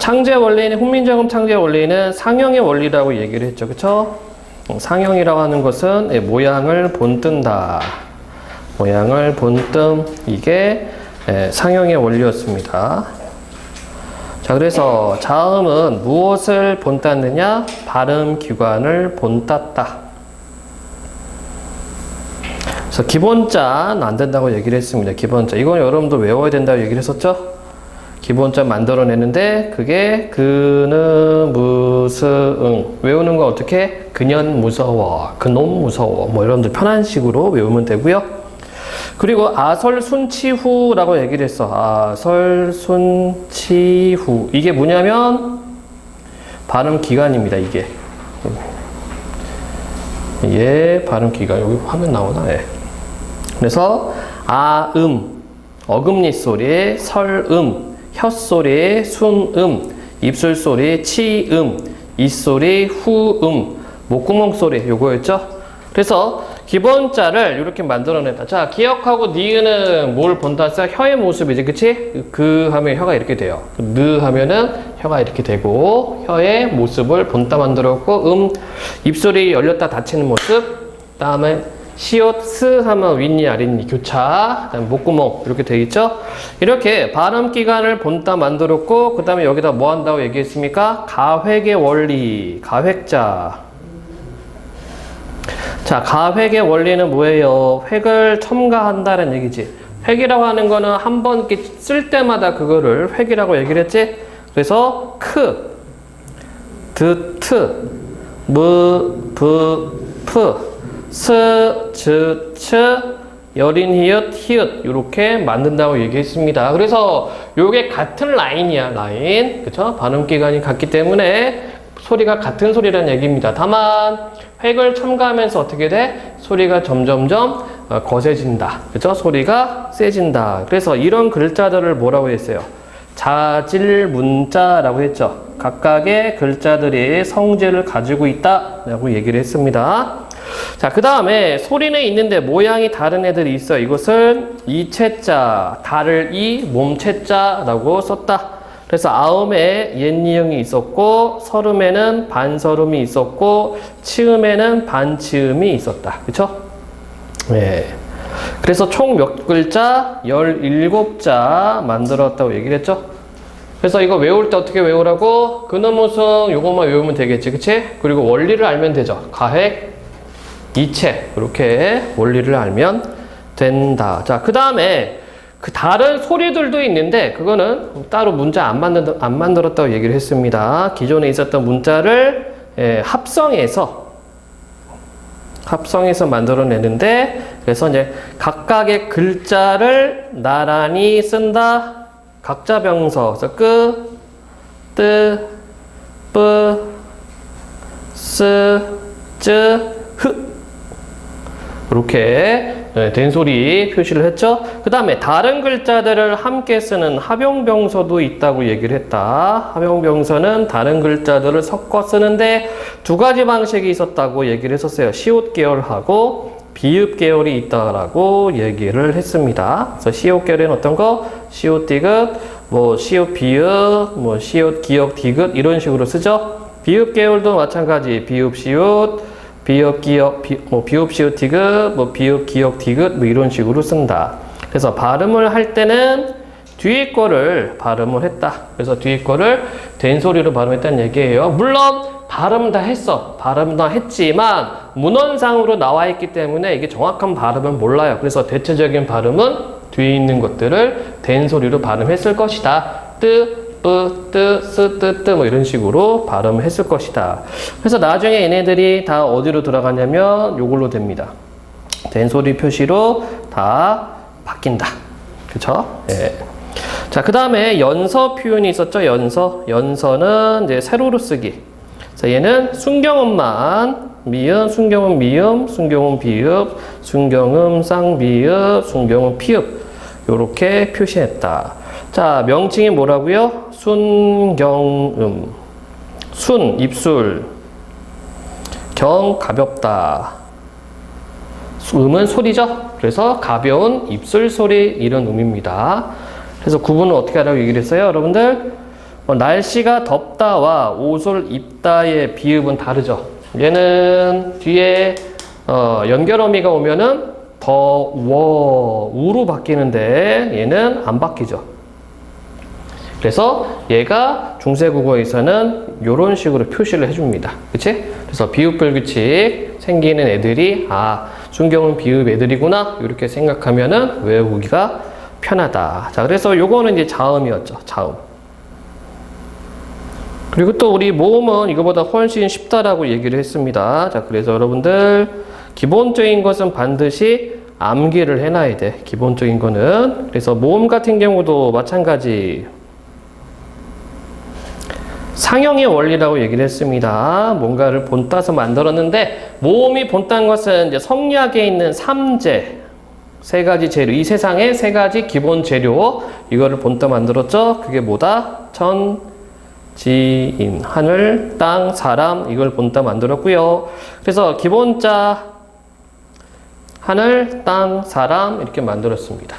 창제 원리는, 훈민정음 창제 원리는 상형의 원리라고 얘기를 했죠. 그쵸? 상형이라고 하는 것은 모양을 본뜬다. 모양을 본뜸. 이게 상형의 원리였습니다. 자, 그래서 자음은 무엇을 본땄느냐? 발음 기관을 본땄다. 그래서 기본자는 안 된다고 얘기를 했습니다. 기본자. 이건 여러분도 외워야 된다고 얘기를 했었죠? 기본자 만들어내는데 그게 그는 무스응 외우는 거 어떻게? 그년 무서워, 그놈 무서워, 뭐 여러분들 편한 식으로 외우면 되고요. 그리고 아설순치후라고 얘기를 했어. 아설순치후 이게 뭐냐면 발음 기관입니다. 이게 발음 기관. 여기 화면 나오나? 네. 그래서 아음 어금니 소리, 설음 혀소리, 순음, 입술소리, 치음, 이소리, 후음, 목구멍 소리 요거였죠? 그래서 기본자를 이렇게 만들어냈다. 자, 기억하고 니은은 뭘 본다서 혀의 모습이지, 그치? 그 하면 혀가 이렇게 돼요. 느 하면은 혀가 이렇게 되고 혀의 모습을 본따 만들었고 입술이 열렸다 닫히는 모습. 다음에 시옷, 스 하면 윗니, 아랫니, 교차, 그다음에 목구멍 이렇게 되어 있죠. 이렇게 발음 기관을 본따 만들었고 그 다음에 여기다 뭐 한다고 얘기했습니까? 가획의 원리, 가획자. 자, 가획의 원리는 뭐예요? 획을 첨가한다는 얘기지. 획이라고 하는 거는 한 번 이렇게 쓸 때마다 그거를 획이라고 얘기를 했지. 그래서 크, 드, 트, 무, 부, 프 스, 즈, 츠, 여린, 히읗, 히읗 이렇게 만든다고 얘기했습니다. 그래서 요게 같은 라인이야, 라인. 그쵸? 발음 기관이 같기 때문에 소리가 같은 소리라는 얘기입니다. 다만 획을 첨가하면서 어떻게 돼? 소리가 점점점 거세진다. 그쵸? 소리가 세진다. 그래서 이런 글자들을 뭐라고 했어요? 자질문자라고 했죠. 각각의 글자들이 성질을 가지고 있다라고 얘기를 했습니다. 자, 그 다음에 소리는 있는데 모양이 다른 애들이 있어. 이것을 이체자, 달을 이, 몸체자라고 썼다. 그래서 아음에 옛니응이 있었고 설음에는 반설음이 있었고 치음에는 반치음이 있었다. 그쵸? 네. 그래서 총 몇 글자? 17자 만들었다고 얘기를 했죠? 그래서 이거 외울 때 어떻게 외우라고? 근음무승 요것만 외우면 되겠지. 그치? 그리고 원리를 알면 되죠. 가획, 이체 이렇게 원리를 알면 된다. 자, 그 다음에 그 다른 소리들도 있는데 그거는 따로 문자 안 만들었다고 얘기를 했습니다. 기존에 있었던 문자를 합성해서 만들어내는데 그래서 이제 각각의 글자를 나란히 쓴다. 각자병서. 그래서 끄, 뜨, 뿌, 스, 쯔, 흐 이렇게 된소리 표시를 했죠. 그 다음에 다른 글자들을 함께 쓰는 합용병서도 있다고 얘기를 했다. 합용병서는 다른 글자들을 섞어 쓰는데 두 가지 방식이 있었다고 얘기를 했었어요. 시옷 계열하고 비읍 계열이 있다라고 얘기를 했습니다. 그래서 시옷 계열은 어떤 거? 시옷 디귿, 뭐 시옷 비읍, 뭐 시옷 기역 디귿 이런 식으로 쓰죠. 비읍 계열도 마찬가지. 비읍 시옷, 비읍 기역, 비읍 시옷 디귿, 뭐 비읍 기역 디귿 뭐 이런 식으로 쓴다. 그래서 발음을 할 때는 뒤에 거를 발음을 했다. 그래서 뒤에 거를 된소리로 발음했다는 얘기예요. 물론 발음 다 했어. 발음 다 했지만 문헌상으로 나와 있기 때문에 이게 정확한 발음은 몰라요. 그래서 대체적인 발음은 뒤에 있는 것들을 된소리로 발음했을 것이다. 뜨, 뿌, 뜨, 스, 뜨, 뜨 뭐 이런 식으로 발음을 했을 것이다. 그래서 나중에 얘네들이 다 어디로 들어가냐면 요걸로 됩니다. 된소리 표시로 다 바뀐다. 그쵸? 예. 자, 그 다음에 연서 표현이 있었죠. 연서는 이제 세로로 쓰기. 자, 얘는 순경음만 미음, 순경음 미음, 순경음 비읍, 순경음 쌍비읍, 순경음 피읍 요렇게 표시했다. 자, 명칭이 뭐라고요? 순경음. 순, 입술. 경, 가볍다. 음은 소리죠? 그래서 가벼운 입술 소리 이런 음입니다. 그래서 구분은 어떻게 하라고 얘기를 했어요? 여러분들 날씨가 덥다와 옷을 입다의 비읍은 다르죠. 얘는 뒤에 연결어미가 오면은 더워 우로 바뀌는데 얘는 안 바뀌죠. 그래서 얘가 중세국어에서는 이런 식으로 표시를 해줍니다. 그치? 그래서 비읍 불규칙 생기는 애들이 순경은 비읍 애들이구나 이렇게 생각하면은 외우기가 편하다. 자, 그래서 요거는 이제 자음이었죠. 자음. 그리고 또 우리 모음은 이거보다 훨씬 쉽다라고 얘기를 했습니다. 자, 그래서 여러분들 기본적인 것은 반드시 암기를 해놔야 돼. 기본적인 거는. 그래서 모음 같은 경우도 마찬가지. 상형의 원리라고 얘기를 했습니다. 뭔가를 본따서 만들었는데 모음이 본딴 것은 이제 성리학에 있는 3재 세 가지 재료, 이 세상에 세 가지 기본 재료 이거를 본따 만들었죠. 그게 뭐다? 천, 지인, 하늘, 땅, 사람 이걸 본따 만들었고요. 그래서 기본자 하늘, 땅, 사람 이렇게 만들었습니다.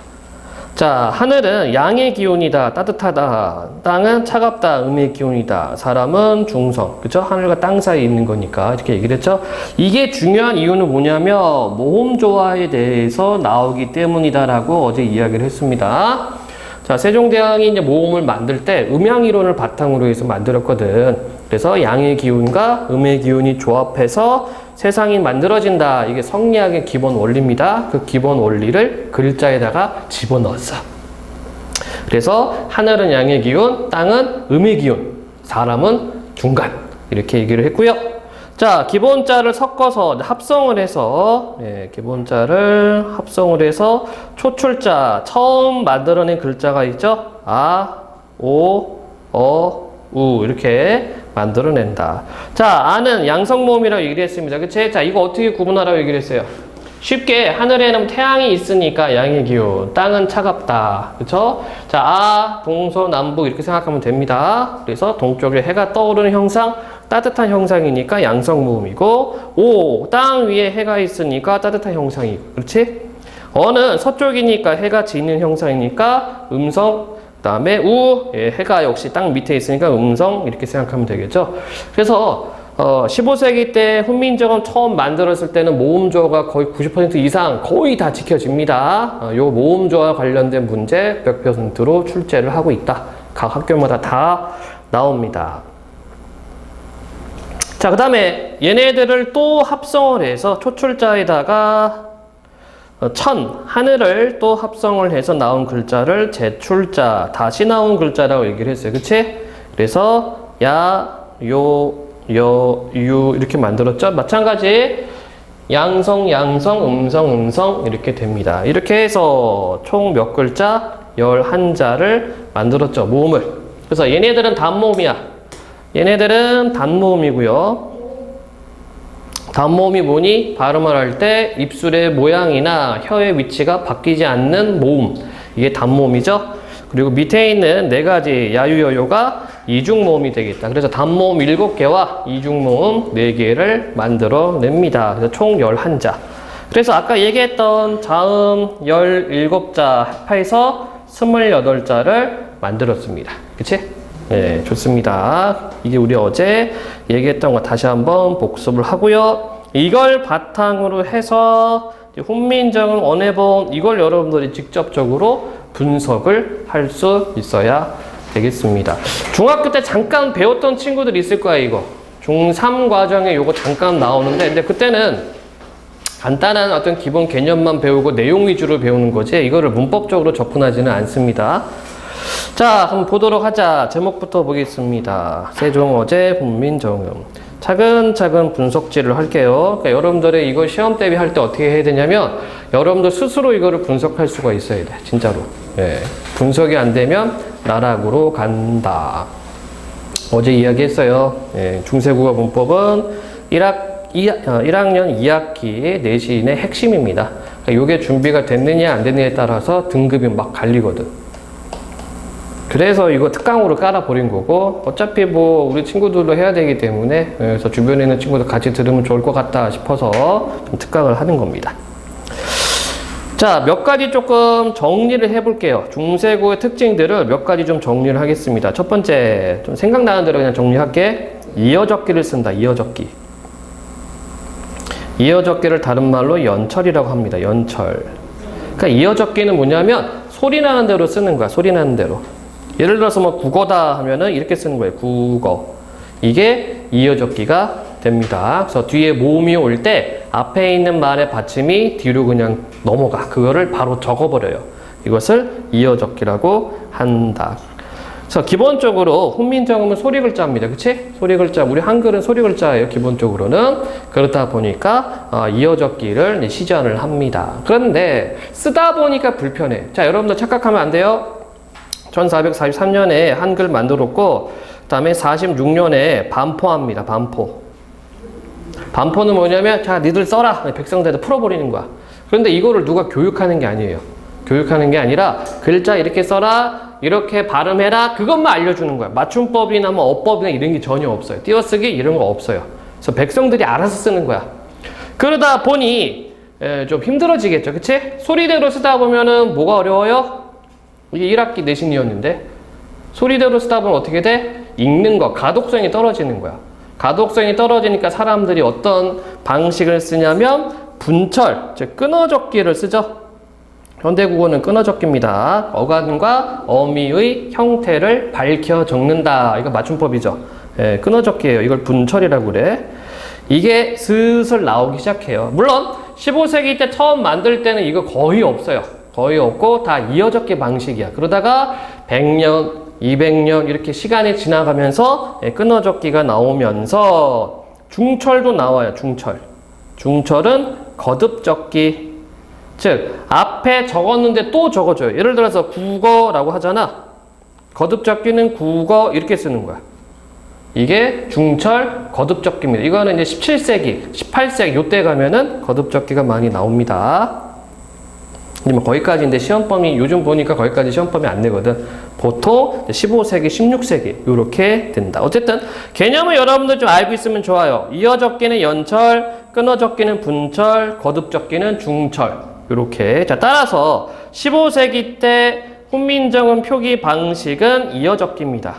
자, 하늘은 양의 기운이다, 따뜻하다. 땅은 차갑다, 음의 기운이다. 사람은 중성, 그죠? 하늘과 땅 사이에 있는 거니까 이렇게 얘기를 했죠. 이게 중요한 이유는 뭐냐면 모음 조화에 대해서 나오기 때문이다라고 어제 이야기를 했습니다. 자, 세종대왕이 이제 모음을 만들 때 음양이론을 바탕으로 해서 만들었거든. 그래서 양의 기운과 음의 기운이 조합해서 세상이 만들어진다. 이게 성리학의 기본 원리입니다. 그 기본 원리를 글자에다가 집어넣었어. 그래서 하늘은 양의 기운, 땅은 음의 기운, 사람은 중간. 이렇게 얘기를 했고요. 자, 기본자를 섞어서 합성을 해서 기본자를 합성을 해서 초출자 처음 만들어낸 글자가 있죠. 아, 오, 우 이렇게 만들어낸다. 자, 아는 양성모음이라고 얘기를 했습니다. 그치? 자, 이거 어떻게 구분하라고 얘기를 했어요? 쉽게 하늘에는 태양이 있으니까 양의 기운, 땅은 차갑다. 그쵸? 자, 동서남북 이렇게 생각하면 됩니다. 그래서 동쪽에 해가 떠오르는 형상, 따뜻한 형상이니까 양성모음이고, 오, 땅 위에 해가 있으니까 따뜻한 형상이고, 그렇지? 어는 서쪽이니까 해가 지는 형상이니까 음성, 그 다음에 해가 역시 땅 밑에 있으니까 음성 이렇게 생각하면 되겠죠. 그래서 15세기 때 훈민정음 처음 만들었을 때는 모음조화가 거의 90% 이상 거의 다 지켜집니다. 요 모음조화 관련된 문제 몇 %로 출제를 하고 있다. 각 학교마다 다 나옵니다. 자, 그 다음에 얘네들을 또 합성을 해서 초출자에다가 하늘을 또 합성을 해서 나온 글자를 제출자, 다시 나온 글자라고 얘기를 했어요. 그치? 그래서 야, 요, 유 이렇게 만들었죠? 마찬가지 양성, 음성 이렇게 됩니다. 이렇게 해서 총 몇 글자? 11자를 만들었죠. 모음을. 그래서 얘네들은 단모음이야. 얘네들은 단모음이고요. 단모음이 뭐니? 발음을 할 때 입술의 모양이나 혀의 위치가 바뀌지 않는 모음. 이게 단모음이죠. 그리고 밑에 있는 네 가지 야유여요가 이중모음이 되겠다. 그래서 단모음 7개와 이중모음 4개를 만들어냅니다. 그래서 총 11자. 그래서 아까 얘기했던 자음 17자 합해서 28자를 만들었습니다. 그치? 네, 좋습니다. 이게 우리 어제 얘기했던 거 다시 한번 복습을 하고요. 이걸 바탕으로 해서 훈민정음 원해본 이걸 여러분들이 직접적으로 분석을 할 수 있어야 되겠습니다. 중학교 때 잠깐 배웠던 친구들 있을 거야, 이거. 중3 과정에 요거 잠깐 나오는데, 근데 그때는 간단한 어떤 기본 개념만 배우고 내용 위주로 배우는 거지, 이거를 문법적으로 접근하지는 않습니다. 자, 그럼 보도록 하자. 제목부터 보겠습니다. 세종어제 훈민정음. 차근차근 분석지를 할게요. 그러니까 여러분들의 이거 시험 대비 할 때 어떻게 해야 되냐면 여러분들 스스로 이거를 분석할 수가 있어야 돼. 진짜로. 예. 분석이 안 되면 나락으로 간다. 어제 이야기했어요. 예. 중세국어 문법은 1학년 2학기 내신의 핵심입니다. 그러니까 이게 준비가 됐느냐 안 됐느냐에 따라서 등급이 막 갈리거든. 그래서 이거 특강으로 깔아버린 거고, 어차피 뭐 우리 친구들도 해야 되기 때문에, 그래서 주변에 있는 친구들 같이 들으면 좋을 것 같다 싶어서 좀 특강을 하는 겁니다. 자, 몇 가지 조금 정리를 해볼게요. 중세국어의 특징들을 몇 가지 좀 정리를 하겠습니다. 첫 번째, 좀 생각나는 대로 그냥 정리할게. 이어적기를 쓴다, 이어적기. 이어적기를 다른 말로 연철이라고 합니다. 연철. 그러니까 이어적기는 뭐냐면 소리 나는 대로 쓰는 거야. 소리 나는 대로. 예를 들어서 뭐 국어다 하면은 이렇게 쓰는 거예요. 국어. 이게 이어적기가 됩니다. 그래서 뒤에 모음이 올 때 앞에 있는 말의 받침이 뒤로 그냥 넘어가. 그거를 바로 적어버려요. 이것을 이어적기라고 한다. 그래서 기본적으로 훈민정음은 소리 글자입니다. 그치? 소리 글자. 우리 한글은 소리 글자예요. 기본적으로는. 그렇다 보니까 이어적기를 시전을 합니다. 그런데 쓰다 보니까 불편해. 자, 여러분들 착각하면 안 돼요. 1443년에 한글 만들었고 그 다음에 46년에 반포합니다. 반포. 반포는 뭐냐면 자, 니들 써라. 백성들한테 풀어버리는 거야. 그런데 이거를 누가 교육하는 게 아니에요. 교육하는 게 아니라 글자 이렇게 써라, 이렇게 발음해라, 그것만 알려주는 거야. 맞춤법이나 뭐 어법이나 이런 게 전혀 없어요. 띄어쓰기 이런 거 없어요. 그래서 백성들이 알아서 쓰는 거야. 그러다 보니 좀 힘들어지겠죠. 그치? 소리대로 쓰다 보면은 뭐가 어려워요? 이게 1학기 내신이었는데 소리대로 쓰다 보면 어떻게 돼? 읽는 거, 가독성이 떨어지는 거야. 가독성이 떨어지니까 사람들이 어떤 방식을 쓰냐면 분철, 즉 끊어적기를 쓰죠. 현대국어는 끊어적기입니다. 어간과 어미의 형태를 밝혀 적는다. 이거 맞춤법이죠. 예, 끊어적기예요. 이걸 분철이라고 그래. 이게 슬슬 나오기 시작해요. 물론 15세기 때 처음 만들 때는 이거 거의 없어요. 거의 없고 다 이어적기 방식이야. 그러다가 100년, 200년 이렇게 시간이 지나가면서 끊어적기가 나오면서 중철도 나와요. 중철. 중철은 거듭적기. 즉 앞에 적었는데 또 적어줘요. 예를 들어서 국어라고 하잖아. 거듭적기는 국어 이렇게 쓰는 거야. 이게 중철 거듭적기입니다. 이거는 이제 17세기, 18세기 요때 가면은 거듭적기가 많이 나옵니다. 뭐 거기까지인데 시험범위 요즘 보니까 거기까지 시험범위 안 내거든. 보통 15세기, 16세기 요렇게 된다. 어쨌든 개념을 여러분들 좀 알고 있으면 좋아요. 이어적기는 연철, 끊어적기는 분철, 거듭적기는 중철. 요렇게. 자, 따라서 15세기 때 훈민정음 표기 방식은 이어적기입니다.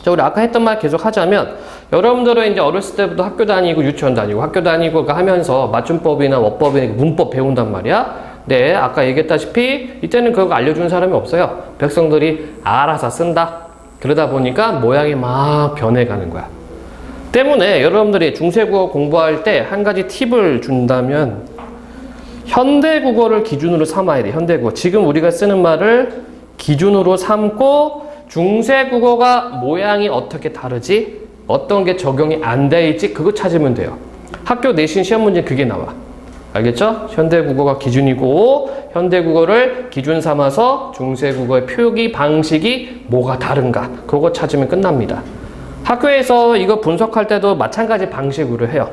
자, 우리 아까 했던 말 계속 하자면 여러분들은 이제 어렸을 때부터 학교 다니고 유치원 다니고 학교 다니고 하면서 맞춤법이나 어법이나 문법 배운단 말이야. 네, 아까 얘기했다시피 이때는 그거 알려주는 사람이 없어요. 백성들이 알아서 쓴다. 그러다 보니까 모양이 막 변해가는 거야. 때문에 여러분들이 중세국어 공부할 때 한 가지 팁을 준다면 현대국어를 기준으로 삼아야 돼. 현대국어. 지금 우리가 쓰는 말을 기준으로 삼고 중세국어가 모양이 어떻게 다르지? 어떤 게 적용이 안 돼 있지? 그거 찾으면 돼요. 학교 내신 시험 문제 그게 나와. 알겠죠? 현대국어가 기준이고 현대국어를 기준 삼아서 중세국어의 표기 방식이 뭐가 다른가? 그거 찾으면 끝납니다. 학교에서 이거 분석할 때도 마찬가지 방식으로 해요.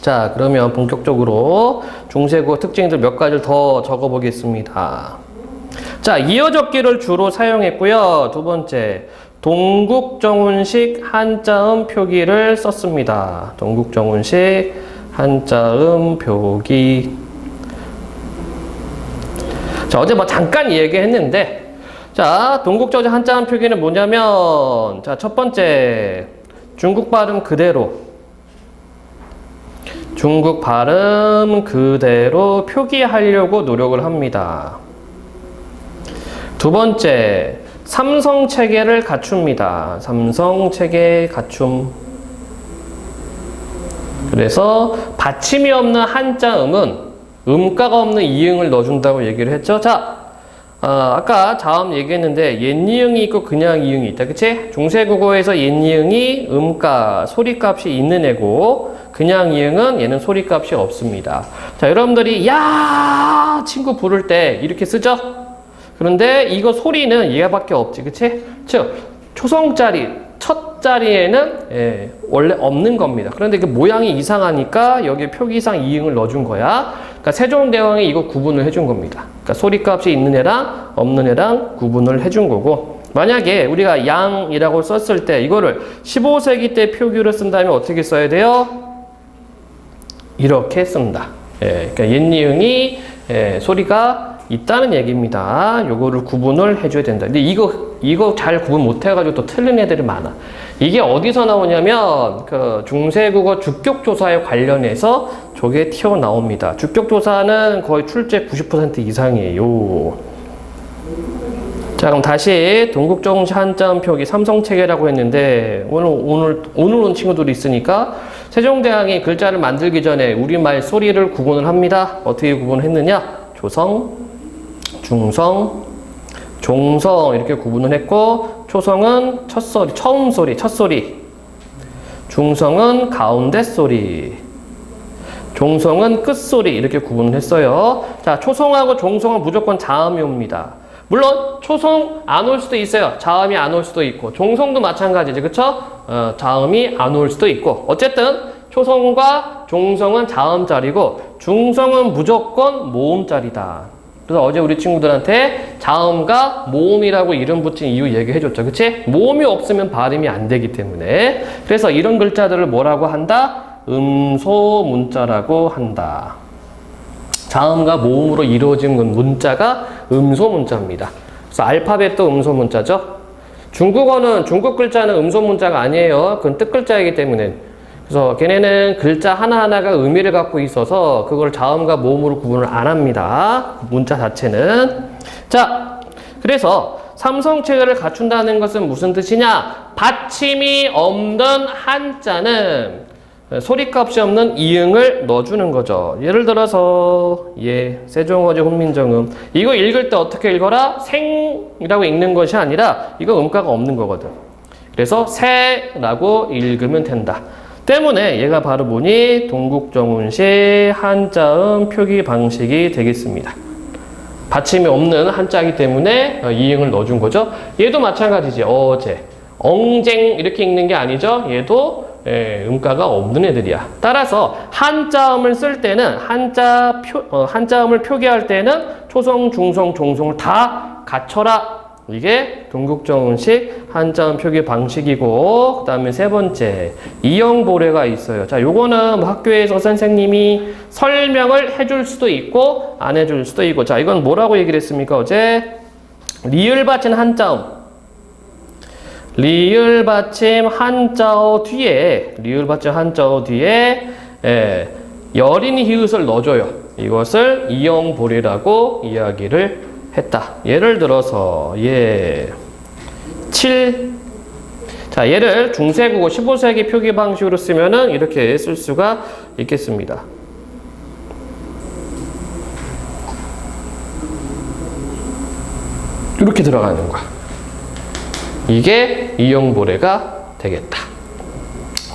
자, 그러면 본격적으로 중세국어 특징들 몇 가지를 더 적어보겠습니다. 자, 이어적기를 주로 사용했고요. 두 번째, 동국정운식 한자음 표기를 썼습니다. 동국정운식 한자음 표기. 자, 어제 뭐 잠깐 얘기했는데, 자, 동국정운식 한자음 표기는 뭐냐면, 자, 첫 번째, 중국 발음 그대로. 중국 발음 그대로 표기하려고 노력을 합니다. 두 번째, 삼성 체계를 갖춥니다. 삼성 체계 갖춤. 그래서 받침이 없는 한자음은 음가가 없는 이응을 넣어준다고 얘기를 했죠. 자, 아까 자음 얘기했는데 옛이응이 있고 그냥 이응이 있다. 그치? 중세국어에서 옛이응이 음가, 소리값이 있는 애고 그냥 이응은 얘는 소리값이 없습니다. 자, 여러분들이 야 친구 부를 때 이렇게 쓰죠? 그런데 이거 소리는 얘가밖에 없지. 그치? 즉 초성자리 첫 자리에는 원래 없는 겁니다. 그런데 그 모양이 이상하니까 여기에 표기상 이응을 넣어준 거야. 그러니까 세종대왕이 이거 구분을 해준 겁니다. 그러니까 소리값이 있는 애랑 없는 애랑 구분을 해준 거고, 만약에 우리가 양이라고 썼을 때 이거를 15세기 때 표기로 쓴다면 어떻게 써야 돼요? 이렇게 씁니다. 그러니까 옛니응이 소리가 있다는 얘기입니다. 요거를 구분을 해줘야 된다. 근데 이거 잘 구분 못 해가지고 또 틀린 애들이 많아. 이게 어디서 나오냐면 그 중세국어 주격조사에 관련해서 저게 튀어나옵니다. 주격조사는 거의 출제 90% 이상이에요. 자, 그럼 다시 동국정시 한자음 표기 삼성체계라고 했는데 오늘 온 친구들이 있으니까 세종대왕이 글자를 만들기 전에 우리말 소리를 구분을 합니다. 어떻게 구분했느냐? 조성, 중성, 종성 이렇게 구분을 했고, 초성은 첫소리, 처음 소리, 첫소리, 중성은 가운데 소리, 종성은 끝소리 이렇게 구분을 했어요. 자, 초성하고 종성은 무조건 자음이 옵니다. 물론 초성 안 올 수도 있어요. 자음이 안 올 수도 있고, 종성도 마찬가지죠. 그쵸? 자음이 안 올 수도 있고, 어쨌든 초성과 종성은 자음자리고 중성은 무조건 모음자리다. 그래서 어제 우리 친구들한테 자음과 모음이라고 이름 붙인 이유 얘기해줬죠. 그치? 모음이 없으면 발음이 안 되기 때문에. 그래서 이런 글자들을 뭐라고 한다? 음소문자라고 한다. 자음과 모음으로 이루어진 문자가 음소문자입니다. 그래서 알파벳도 음소문자죠. 중국어는 중국 글자는 음소문자가 아니에요. 그건 뜻글자이기 때문에. 그래서 걔네는 글자 하나하나가 의미를 갖고 있어서 그걸 자음과 모음으로 구분을 안 합니다. 문자 자체는. 자, 그래서 삼성체계를 갖춘다는 것은 무슨 뜻이냐? 받침이 없는 한자는 소리값이 없는 이응을 넣어주는 거죠. 예를 들어서 세종어제 훈민정음 이거 읽을 때 어떻게 읽어라? 생이라고 읽는 것이 아니라 이거 음가가 없는 거거든. 그래서 새라고 읽으면 된다. 때문에 얘가 바로 뭐니? 동국정운시 한자음 표기 방식이 되겠습니다. 받침이 없는 한자이기 때문에 이응을 넣어준 거죠. 얘도 마찬가지지. 어제, 엉쟁 이렇게 읽는 게 아니죠. 얘도 음가가 없는 애들이야. 따라서 한자음을 쓸 때는 한자음을 표기할 때는 초성, 중성, 종성을 다 갖춰라. 이게 동국정운식 한자음 표기 방식이고, 그 다음에 세 번째 이형보례가 있어요. 자, 요거는 학교에서 선생님이 설명을 해줄 수도 있고 안 해줄 수도 있고. 자, 이건 뭐라고 얘기를 했습니까? 어제 리을 받침 한자음, 리을 받침 한자어 뒤에 여린 히읗을 넣어줘요. 이것을 이형보례라고 이야기를 했다. 예를 들어서 7. 자, 얘를 중세국어 15세기 표기 방식으로 쓰면은 이렇게 쓸 수가 있겠습니다. 이렇게 들어가는 거야. 이게 이형보례가 되겠다.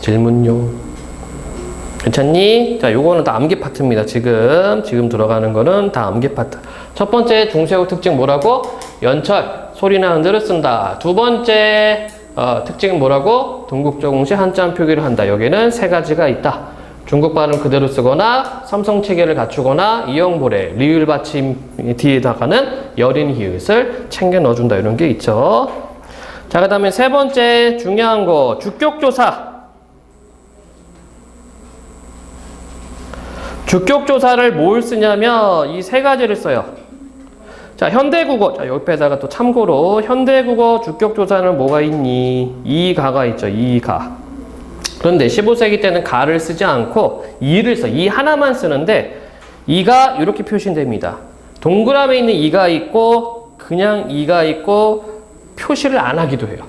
질문요. 괜찮니? 자, 요거는 다 암기 파트입니다. 지금 들어가는 거는 다 암기 파트. 첫 번째 중세국 특징 뭐라고? 연철, 소리 나는 대로 쓴다. 두 번째 특징은 뭐라고? 동국정운시 한자음 표기를 한다. 여기는 세 가지가 있다. 중국 발음 그대로 쓰거나 삼성체계를 갖추거나 이형보례, 리을 받침 뒤에다가는 여린 히읗을 챙겨 넣어준다. 이런 게 있죠. 자, 그 다음에 세 번째 중요한 거, 주격조사. 주격조사를 뭘 쓰냐면 이 세 가지를 써요. 자, 현대국어. 자, 옆에다가 또 참고로 현대국어 주격조사는 뭐가 있니? 이가가 있죠. 이가. 그런데 15세기 때는 가를 쓰지 않고 이를 써. 이 하나만 쓰는데 이가 이렇게 표시됩니다. 동그라미에 있는 이가 있고 그냥 이가 있고 표시를 안 하기도 해요.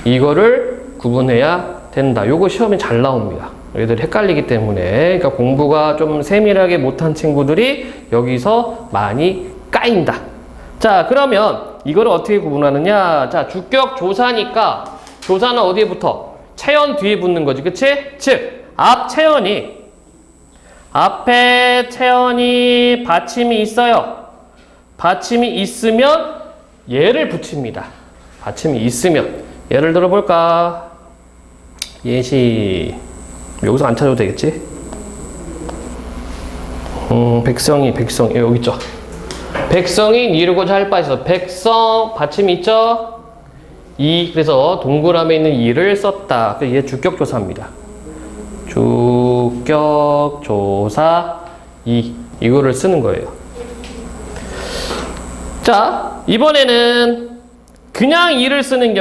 이거를 구분해야 된다. 요거 시험에 잘 나옵니다. 얘들 헷갈리기 때문에. 그러니까 공부가 좀 세밀하게 못한 친구들이 여기서 많이 까인다. 자, 그러면 이거를 어떻게 구분하느냐? 자, 주격조사니까 조사는 어디에 붙어? 체연 뒤에 붙는 거지. 그치? 즉, 앞에 체연이 받침이 있어요. 받침이 있으면 얘를 붙입니다. 받침이 있으면. 예를 들어 볼까? 예시. 여기서 안 찾아도 되겠지? 백성이 여기 있죠. 백성이 이루고자 할 바 있어. 백성 받침이 있죠? 그래서 동그라미에 있는 이를 썼다. 얘 주격조사입니다. 주격조사 이거를 쓰는 거예요. 자, 이번에는 그냥 이를 쓰는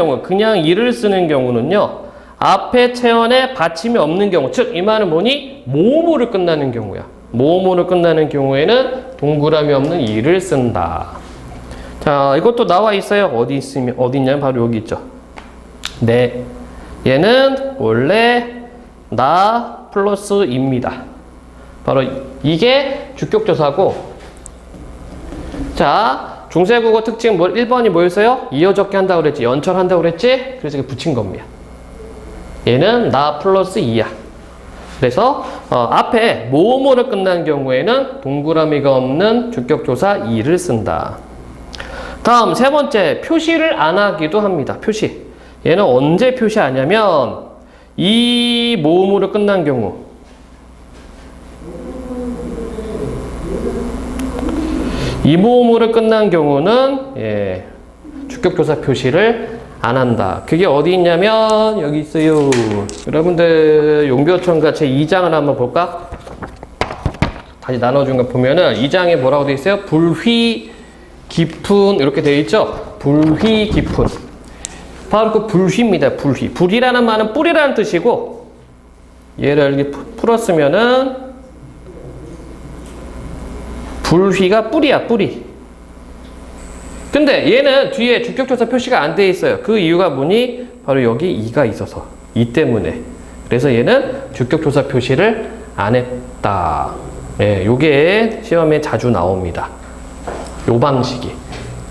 경우는요. 앞에 체언에 받침이 없는 경우, 즉 이 말은 뭐니? 모음으로 끝나는 경우야. 모음으로 끝나는 경우에는 동그라미 없는 이를 쓴다. 자, 이것도 나와 있어요. 어디 있냐면 바로 여기 있죠. 네. 얘는 원래 나 플러스 입니다. 바로 이게 주격조사고, 자, 중세국어 특징 1번이 뭐였어요? 이어적기 한다고 그랬지. 연철한다고 그랬지. 그래서 이게 붙인 겁니다. 얘는 나 플러스 이야. 그래서 앞에 모음으로 끝난 경우에는 동그라미가 없는 주격조사 이를 쓴다. 다음 세 번째, 표시를 안 하기도 합니다. 표시. 얘는 언제 표시하냐면 이 모음으로 끝난 경우, 이 모음으로 끝난 경우는 주격조사 표시를 안 한다. 그게 어디 있냐면 여기 있어요. 여러분들 용교천가 제 2장을 한번 볼까? 다시 나눠준 거 보면은 2장에 뭐라고 되어 있어요? 불휘 깊은 이렇게 되어 있죠? 불휘 깊은. 바로 그 불휘입니다. 불휘. 불이라는 말은 뿌리라는 뜻이고, 얘를 이렇게 풀었으면은 불휘가 뿌리야, 뿌리. 근데 얘는 뒤에 주격조사 표시가 안 돼 있어요. 그 이유가 뭐니? 바로 여기 이가 있어서. 이 때문에. 그래서 얘는 주격조사 표시를 안 했다. 예, 요게 시험에 자주 나옵니다. 요 방식이.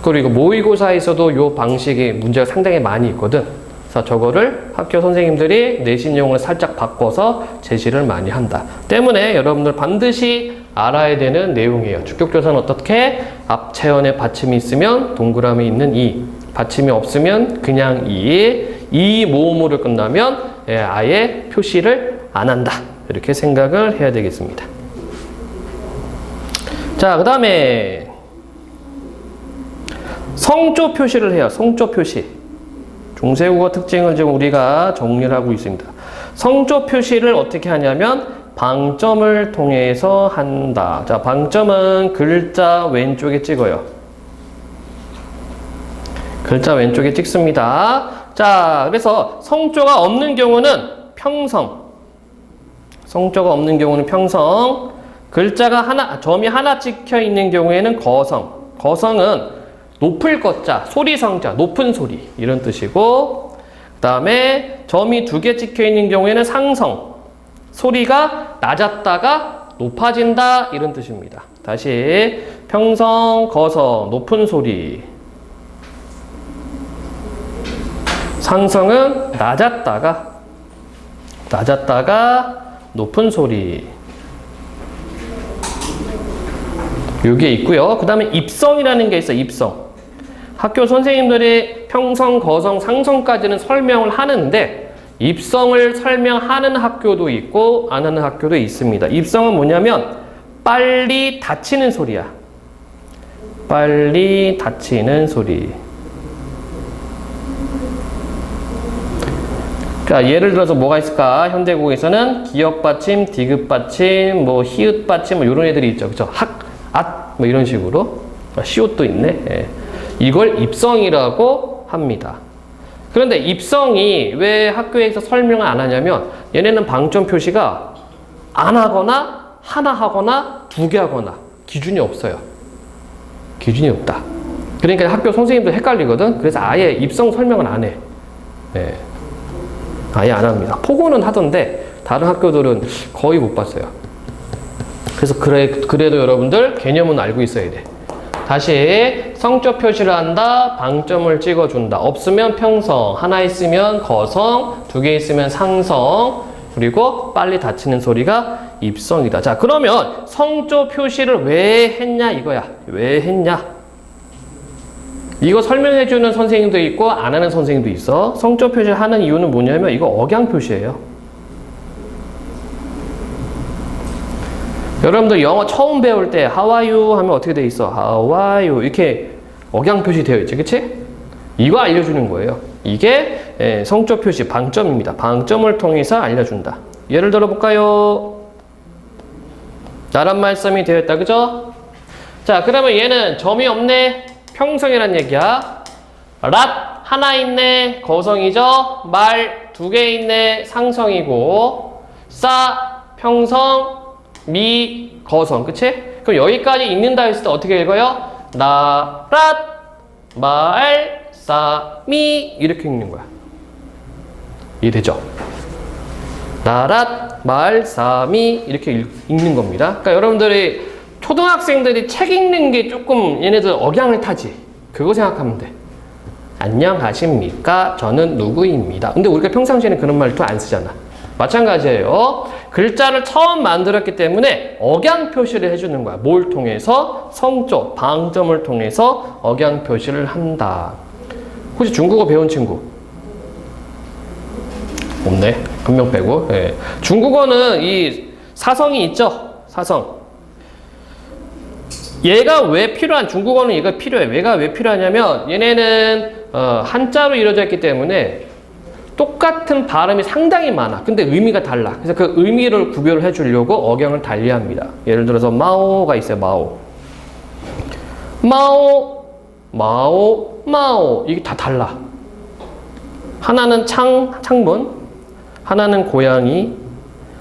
그리고 모의고사에서도 요 방식의 문제가 상당히 많이 있거든. 그래서 저거를 학교 선생님들이 내신용을 살짝 바꿔서 제시를 많이 한다. 때문에 여러분들 반드시 알아야 되는 내용이에요. 주격조사는 어떻게? 앞체언에 받침이 있으면 동그라미 있는 이, 받침이 없으면 그냥 이 모음으로 끝나면 아예 표시를 안 한다. 이렇게 생각을 해야 되겠습니다. 자, 그 다음에 성조 표시를 해요. 성조 표시. 중세국어 특징을 지금 우리가 정리를 하고 있습니다. 성조 표시를 어떻게 하냐면 방점을 통해서 한다. 자, 방점은 글자 왼쪽에 찍어요. 글자 왼쪽에 찍습니다. 자, 그래서 성조가 없는 경우는 평성. 성조가 없는 경우는 평성. 글자가 점이 하나 찍혀 있는 경우에는 거성. 거성은 높을 것자, 소리성자, 높은 소리 이런 뜻이고, 그 다음에 점이 2개 찍혀 있는 경우에는 상성, 소리가 낮았다가 높아진다 이런 뜻입니다. 다시 평성, 거성, 높은 소리. 상성은 낮았다가 높은 소리. 요게 있고요. 그 다음에 입성이라는 게 있어요. 입성. 학교 선생님들이 평성, 거성, 상성까지는 설명을 하는데 입성을 설명하는 학교도 있고 안 하는 학교도 있습니다. 입성은 뭐냐면 빨리 닫히는 소리야. 빨리 닫히는 소리. 자, 예를 들어서 뭐가 있을까? 현대국어에서는 기역 받침, 디귿 받침, 뭐 히읗 받침 뭐 이런 애들이 있죠. 그죠? 뭐 이런 식으로. 시옷도 있네. 예. 이걸 입성이라고 합니다. 그런데 입성이 왜 학교에서 설명을 안 하냐면 얘네는 방점 표시가 안 하거나 하나 하거나 2개 하거나 기준이 없어요. 기준이 없다. 그러니까 학교 선생님도 헷갈리거든. 그래서 아예 입성 설명을 안 해. 예. 아예 안 합니다. 포고는 하던데 다른 학교들은 거의 못 봤어요. 그래서 그래도 여러분들 개념은 알고 있어야 돼. 다시 성조 표시를 한다. 방점을 찍어준다. 없으면 평성, 하나 있으면 거성, 2개 있으면 상성, 그리고 빨리 닫히는 소리가 입성이다. 자, 그러면 성조 표시를 왜 했냐 이거야. 왜 했냐? 이거 설명해주는 선생님도 있고 안 하는 선생님도 있어. 성조 표시를 하는 이유는 뭐냐면 이거 억양 표시예요. 여러분들 영어 처음 배울 때 How are you 하면 어떻게 돼 있어? How are you 이렇게 억양 표시 되어 있지, 그치? 이거 알려주는 거예요. 이게 성조 표시 방점입니다. 방점을 통해서 알려준다. 예를 들어 볼까요? 나란 말씀이 되었다. 그죠? 자, 그러면 얘는 점이 없네. 평성이란 얘기야. 랏 하나 있네. 거성이죠. 말 두 개 있네. 상성이고. 싸 평성, 미 거성. 그치? 그럼 여기까지 읽는다 했을 때 어떻게 읽어요? 나, 랏, 말, 싸, 미 이렇게 읽는 거야. 이해되죠? 나랏, 말, 싸, 미 이렇게 읽는 겁니다. 그러니까 여러분들이 초등학생들이 책 읽는 게 조금 얘네들 억양을 타지. 그거 생각하면 돼. 안녕하십니까? 저는 누구입니다. 근데 우리가 평상시에는 그런 말도 안 쓰잖아. 마찬가지예요. 글자를 처음 만들었기 때문에 억양 표시를 해주는 거야. 뭘 통해서? 성조, 방점을 통해서 억양 표시를 한다. 혹시 중국어 배운 친구? 없네. 한 명 빼고. 네. 중국어는 이 사성이 있죠? 사성. 얘가 왜 필요한, 중국어는 얘가 필요해. 얘가 왜 필요하냐면 얘네는 한자로 이루어져 있기 때문에 똑같은 발음이 상당히 많아. 근데 의미가 달라. 그래서 그 의미를 구별을 해주려고 억양을 달리합니다. 예를 들어서 마오가 있어요. 마오. 마오, 마오, 마오. 이게 다 달라. 하나는 창문, 하나는 고양이,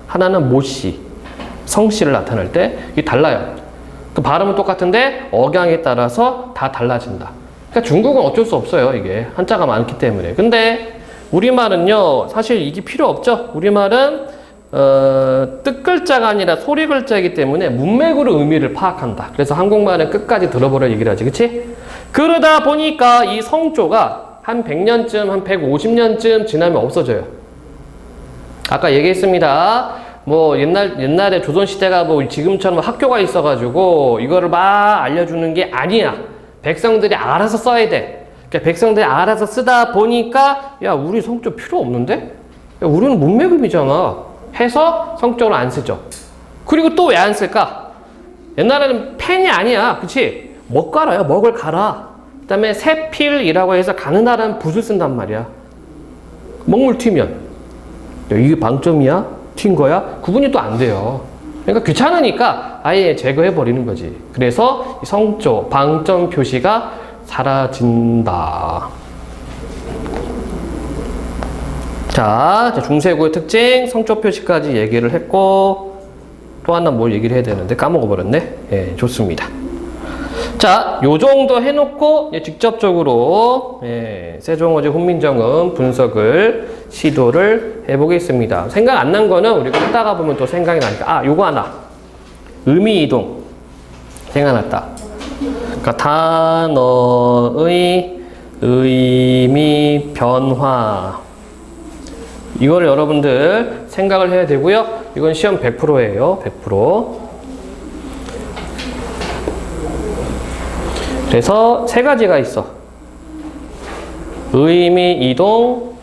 하나는 모씨, 성씨를 나타낼 때 이게 달라요. 그 발음은 똑같은데 억양에 따라서 다 달라진다. 그러니까 중국은 어쩔 수 없어요. 이게 한자가 많기 때문에. 근데 우리말은요, 사실 이게 필요 없죠. 우리말은 뜻글자가 아니라 소리글자이기 때문에 문맥으로 의미를 파악한다. 그래서 한국말은 끝까지 들어보라 얘기를 하지. 그치? 그러다 보니까 이 성조가 한 100년쯤, 한 150년쯤 지나면 없어져요. 아까 얘기했습니다. 뭐 옛날에 조선시대가 뭐 지금처럼 학교가 있어가지고 이거를 막 알려주는 게 아니야. 백성들이 알아서 써야 돼. 그러니까 백성들이 알아서 쓰다 보니까 야, 우리 성조 필요 없는데? 야, 우리는 문맥음이잖아 해서 성조를 안 쓰죠. 그리고 또 왜 안 쓸까? 옛날에는 펜이 아니야. 그치? 먹 갈아요. 먹을 갈아. 그 다음에 세필이라고 해서 가느다란 붓을 쓴단 말이야. 먹물 튀면 야, 이게 방점이야? 튄 거야? 구분이 또 안 돼요. 그러니까 귀찮으니까 아예 제거해버리는 거지. 그래서 성조, 방점 표시가 사라진다. 자, 중세고의 특징, 성조 표시까지 얘기를 했고, 또 하나 뭘 얘기를 해야 되는데 까먹어버렸네. 예, 좋습니다. 자, 요 정도 해놓고 직접적으로 세종어제 훈민정음 분석을 시도를 해보겠습니다. 생각 안 난 거는 우리가 하다가 보면 또 생각이 나니까 요거 하나. 의미이동 생각났다. 그러니까 단어의 의미 변화, 이걸 여러분들 생각을 해야 되고요. 이건 시험 100%예요. 100%. 그래서 세 가지가 있어. 의미 이동,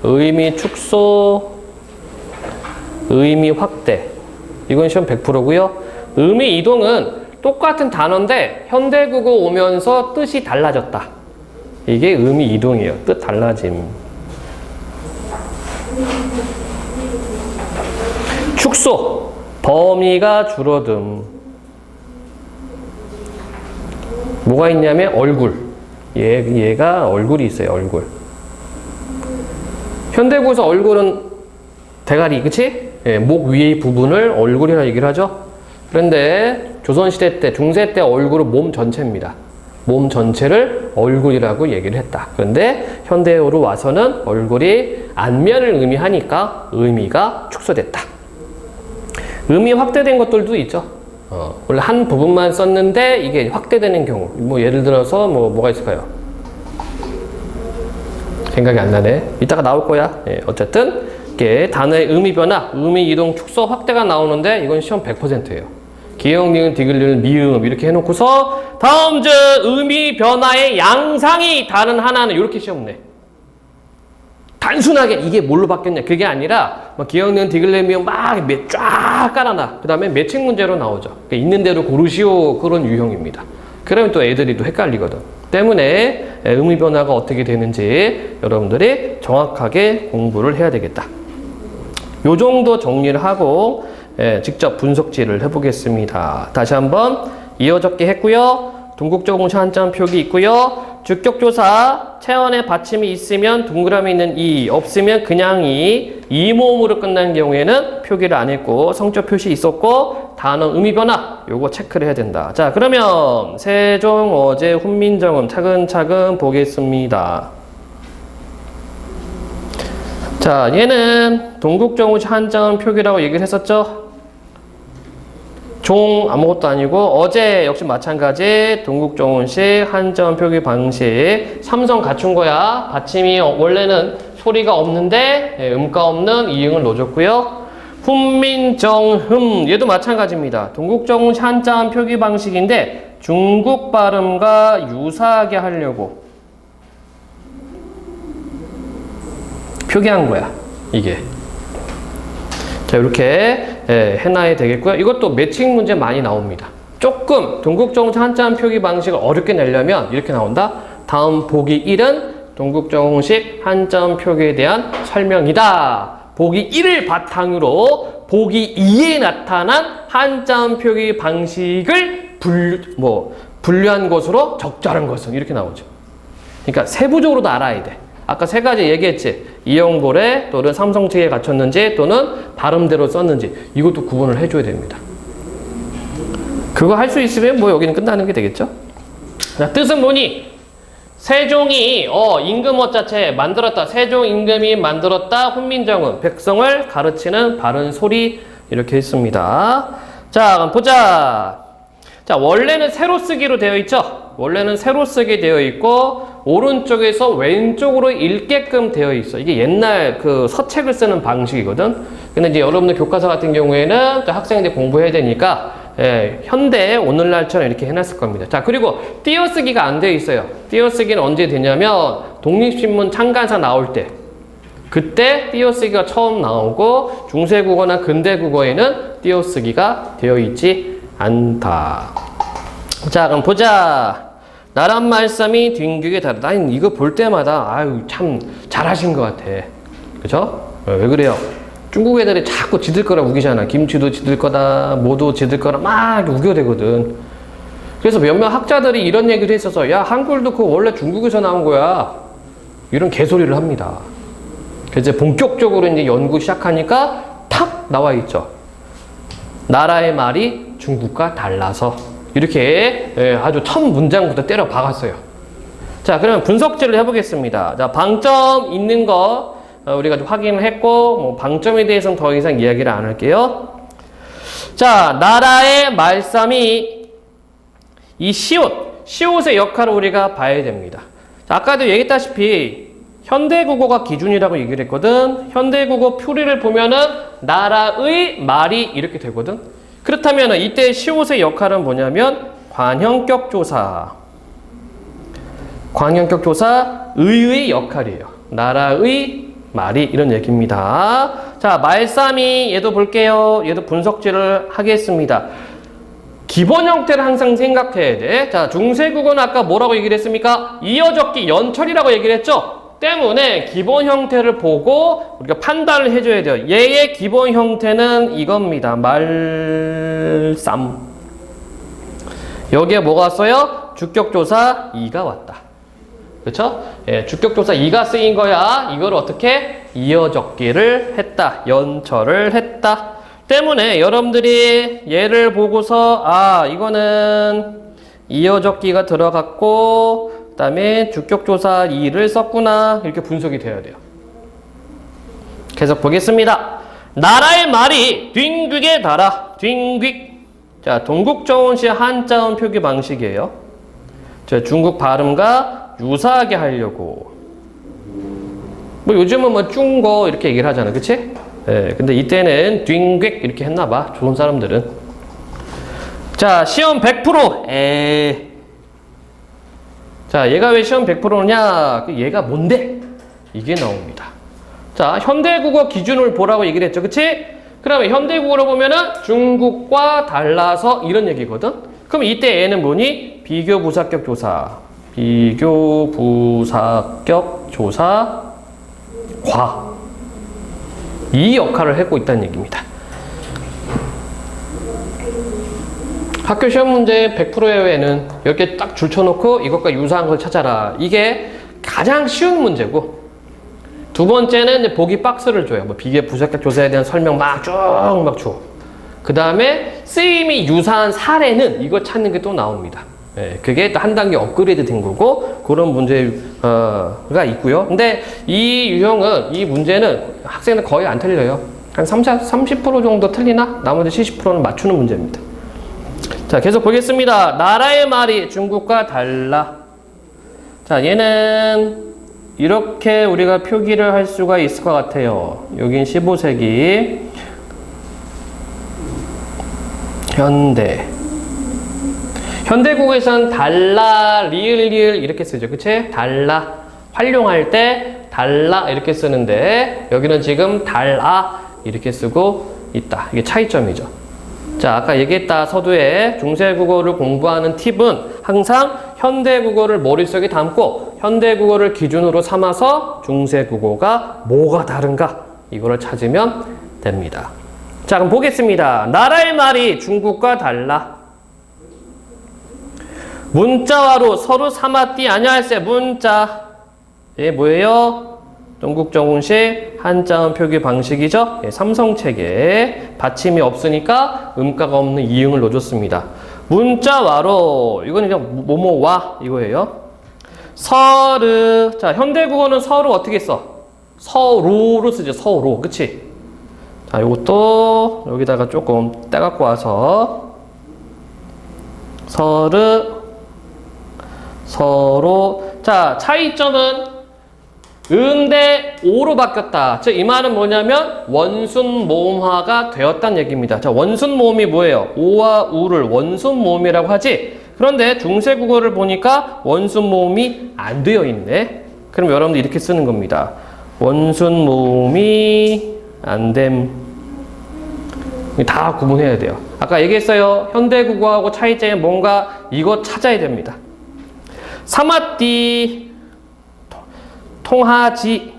의미 축소, 의미 확대. 이건 시험 100%고요. 의미 이동은 똑같은 단어인데 현대국어 오면서 뜻이 달라졌다. 이게 의미 이동이에요. 뜻 달라짐. 축소, 범위가 줄어듦. 뭐가 있냐면 얼굴. 얘가 얼굴이 있어요. 얼굴. 현대국어에서 얼굴은 대가리, 그치? 목 위의 부분을 얼굴이라 얘기를 하죠. 그런데 조선시대 때, 중세 때 얼굴은 몸 전체입니다. 몸 전체를 얼굴이라고 얘기를 했다. 그런데 현대어로 와서는 얼굴이 안면을 의미하니까 의미가 축소됐다. 의미 확대된 것들도 있죠. 원래 한 부분만 썼는데 이게 확대되는 경우. 뭐 예를 들어서 뭐가 있을까요? 생각이 안 나네. 이따가 나올 거야. 어쨌든 이게 단어의 의미 변화, 의미 이동, 축소, 확대가 나오는데 이건 시험 100%예요. 기역, 니은, 디귿, 미음 이렇게 해놓고서 다음 주 의미 변화의 양상이 다른 하나는 이렇게 시험 내. 단순하게 이게 뭘로 바뀌었냐 그게 아니라 기역, 니은, 디귿, 미음 막 쫙 깔아놔. 그 다음에 매칭 문제로 나오죠. 그러니까 있는 대로 고르시오, 그런 유형입니다. 그러면 또 애들이 또 헷갈리거든. 때문에 의미 변화가 어떻게 되는지 여러분들이 정확하게 공부를 해야 되겠다. 요 정도 정리를 하고 직접 분석지를 해보겠습니다. 다시 한번 이어적기 했고요. 동국정시 한자음 표기 있고요. 주격조사 체언에 받침이 있으면 동그라미 있는 이, 없으면 그냥 이 모음으로 끝난 경우에는 표기를 안 했고 성적 표시 있었고 단어 의미 변화 요거 체크를 해야 된다. 자, 그러면 세종, 어제, 훈민정음 차근차근 보겠습니다. 자, 얘는 동국정시 한자음 표기라고 얘기를 했었죠. 종 아무것도 아니고 어제 역시 마찬가지 동국정운식 한자음 표기 방식 삼성 갖춘 거야. 받침이 원래는 소리가 없는데 음가 없는 이응을 넣어줬고요. 훈민정흠 얘도 마찬가지입니다. 동국정운식 한자음 표기 방식인데 중국 발음과 유사하게 하려고 표기한 거야 이게. 자, 이렇게 해놔야 되겠고요. 이것도 매칭 문제 많이 나옵니다. 조금 동국정시 한자음 표기 방식을 어렵게 내려면 이렇게 나온다. 다음 보기 1은 동국정식 한자음 표기에 대한 설명이다. 보기 1을 바탕으로 보기 2에 나타난 한자음 표기 방식을 분류한 것으로 적절한 것은 이렇게 나오죠. 그러니까 세부적으로도 알아야 돼. 아까 세 가지 얘기했지. 이영보래 또는 삼성책에 갖췄는지 또는 발음대로 썼는지 이것도 구분을 해줘야 됩니다. 그거 할 수 있으면 뭐 여기는 끝나는 게 되겠죠. 자, 뜻은 뭐니? 세종이 임금어 자체 만들었다. 세종 임금이 만들었다. 훈민정음 백성을 가르치는 바른 소리 이렇게 했습니다. 자, 그럼 보자. 자, 원래는 세로 쓰기로 되어 있죠. 원래는 세로 쓰게 되어 있고 오른쪽에서 왼쪽으로 읽게끔 되어 있어. 이게 옛날 그 서책을 쓰는 방식이거든. 근데 이제 여러분들 교과서 같은 경우에는 또 학생들이 공부해야 되니까 현대 오늘날처럼 이렇게 해놨을 겁니다. 자, 그리고 띄어쓰기가 안 되어 있어요. 띄어쓰기는 언제 되냐면 독립신문 창간사 나올 때 그때 띄어쓰기가 처음 나오고 중세국어나 근대국어에는 띄어쓰기가 되어 있지 않다. 자, 그럼 보자. 나란 말씀이 뒹귀게 다르다. 난 이거 볼 때마다 아유 참 잘하신 것 같아. 그죠? 왜 그래요? 중국 애들이 자꾸 지들 거라 우기잖아. 김치도 지들 거다, 뭐도 지들 거라 막 우겨대거든. 그래서 몇몇 학자들이 이런 얘기를 했어서 야, 한글도 그거 원래 중국에서 나온 거야. 이런 개소리를 합니다. 그래서 본격적으로 이제 연구 시작하니까 탁 나와 있죠. 나라의 말이 중국과 달라서. 이렇게 아주 첫 문장부터 때려 박았어요. 자, 그러면 분석질을 해보겠습니다. 자, 방점 있는 거 우리가 좀 확인을 했고 뭐 방점에 대해서는 더 이상 이야기를 안 할게요. 자, 나라의 말씀이 이 시옷의 역할을 우리가 봐야 됩니다. 자, 아까도 얘기했다시피 현대국어가 기준이라고 얘기를 했거든. 현대국어 표리를 보면은 나라의 말이 이렇게 되거든. 그렇다면 이때 시옷의 역할은 뭐냐면 관형격 조사, 의의 역할이에요. 나라의 말이 이런 얘기입니다. 자, 말싸미 얘도 볼게요. 얘도 분석질을 하겠습니다. 기본 형태를 항상 생각해야 돼. 자, 중세국어는 아까 뭐라고 얘기를 했습니까? 이어적기 연철이라고 얘기를 했죠. 때문에 기본 형태를 보고 우리가 판단을 해줘야 돼요. 얘의 기본 형태는 이겁니다. 말쌈. 여기에 뭐가 왔어요? 주격조사 2가 왔다. 그렇죠? 예, 주격조사 2가 쓰인 거야. 이걸 어떻게? 이어적기를 했다. 연철을 했다. 때문에 여러분들이 얘를 보고서 아, 이거는 이어적기가 들어갔고 그 다음에 주격조사 2를 썼구나 이렇게 분석이 돼야 돼요. 계속 보겠습니다. 나라의 말이 뒹귀게 달아. 뒹귀. 자, 동국정운시 한자음 표기 방식이에요. 자, 중국 발음과 유사하게 하려고. 뭐 요즘은 뭐 중거 이렇게 얘기를 하잖아. 그치? 예, 근데 이때는 뒹귀 이렇게 했나봐. 좋은 사람들은. 자, 시험 100%. 자, 얘가 왜 시험 100%냐? 얘가 뭔데? 이게 나옵니다. 자, 현대국어 기준을 보라고 얘기를 했죠. 그치? 그러면 현대국어로 보면은 중국과 달라서 이런 얘기거든? 그럼 이때 얘는 뭐니? 비교부사격 조사. 비교부사격 조사 과. 이 역할을 하고 있다는 얘기입니다. 학교 시험 문제 100%의 외에는 이렇게 딱 줄쳐놓고 이것과 유사한 걸 찾아라. 이게 가장 쉬운 문제고, 두 번째는 이제 보기 박스를 줘요. 뭐 비계 부적격 조사에 대한 설명 막 줘. 그 다음에 쓰임이 유사한 사례는 이거 찾는 게 또 나옵니다. 예, 그게 또 한 단계 업그레이드 된 거고, 그런 문제가 있고요. 근데 이 유형은, 이 문제는 학생들 거의 안 틀려요. 한 30% 정도 틀리나? 나머지 70%는 맞추는 문제입니다. 자, 계속 보겠습니다. 나라의 말이 중국과 달라. 자, 얘는 이렇게 우리가 표기를 할 수가 있을 것 같아요. 여긴 15세기. 현대국에서는 달라, 리을 이렇게 쓰죠. 그치? 달라. 활용할 때 달라 이렇게 쓰는데, 여기는 지금 달아 이렇게 쓰고 있다. 이게 차이점이죠. 자, 아까 얘기했다. 서두에 중세국어를 공부하는 팁은 항상 현대국어를 머릿속에 담고 현대국어를 기준으로 삼아서 중세국어가 뭐가 다른가 이거를 찾으면 됩니다. 자, 그럼 보겠습니다. 나라의 말이 중국과 달라. 문자와로 서로 삼았디 아니할세. 문자. 예, 뭐예요? 동국정운식 한자음 표기 방식이죠. 예, 삼성체계. 받침이 없으니까 음가가 없는 이응을 넣어줬습니다. 문자와로. 이거는 그냥 뭐뭐와 이거예요. 서르. 자, 현대국어는 서로 어떻게 써? 서로로 쓰죠. 서로. 그치? 자, 요것도 여기다가 조금 떼갖고 와서 서로. 자, 차이점은 대 오로 바뀌었다. 즉, 이 말은 뭐냐면 원순 모음화가 되었다는 얘기입니다. 자, 원순 모음이 뭐예요? 오와 우를 원순 모음이라고 하지. 그런데 중세국어를 보니까 원순 모음이 안 되어 있네. 그럼 여러분들 이렇게 쓰는 겁니다. 원순 모음이 안 됨. 다 구분해야 돼요. 아까 얘기했어요. 현대국어하고 차이점이 뭔가 이거 찾아야 됩니다. 사마띠, 통하지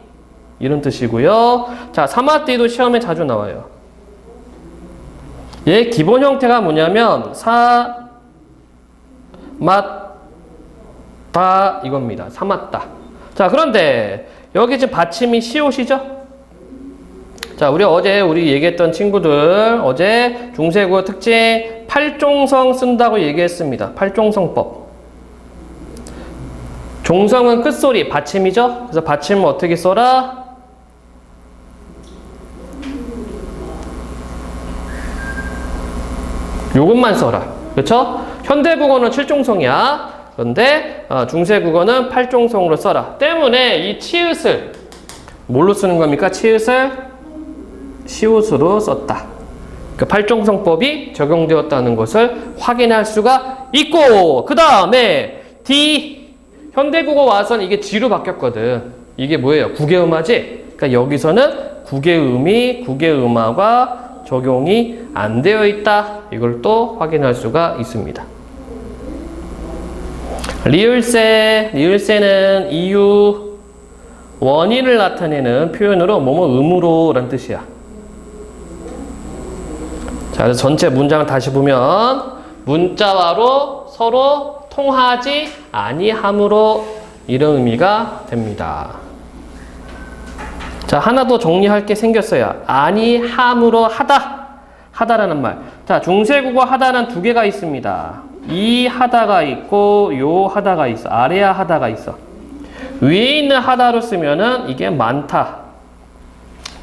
이런 뜻이고요. 자, 사마띠도 시험에 자주 나와요. 얘 기본 형태가 뭐냐면 사맞다 이겁니다. 사맞다. 자, 그런데 여기 지금 받침이 시옷이죠? 자, 우리 얘기했던 친구들 어제 중세국어 특징 팔종성 쓴다고 얘기했습니다. 팔종성법. 종성은 끝소리, 받침이죠? 그래서 받침을 어떻게 써라? 요것만 써라. 그렇죠? 현대국어는 7종성이야. 그런데 중세국어는 8종성으로 써라. 때문에 이 치읓을 뭘로 쓰는 겁니까? 치읓을 시옷으로 썼다. 그 팔종성법이 적용되었다는 것을 확인할 수가 있고, 그 다음에 D. 현대국어 와서는 이게 G로 바뀌었거든. 이게 뭐예요? 국외음화지? 그러니까 여기서는 국외음화가 적용이 안 되어 있다. 이걸 또 확인할 수가 있습니다. 리을세는 이유, 원인을 나타내는 표현으로 뭐뭐 음으로 라는 뜻이야. 자, 그래서 전체 문장을 다시 보면 문자와로 서로 통하지 아니함으로 이런 의미가 됩니다. 자, 하나 더 정리할 게 생겼어요. 아니함으로 하다라는 말. 자, 중세국어 하다는 두 개가 있습니다. 이 하다가 있고 요 하다가 있어. 아래야 하다가 있어. 위에 있는 하다로 쓰면은 이게 많다,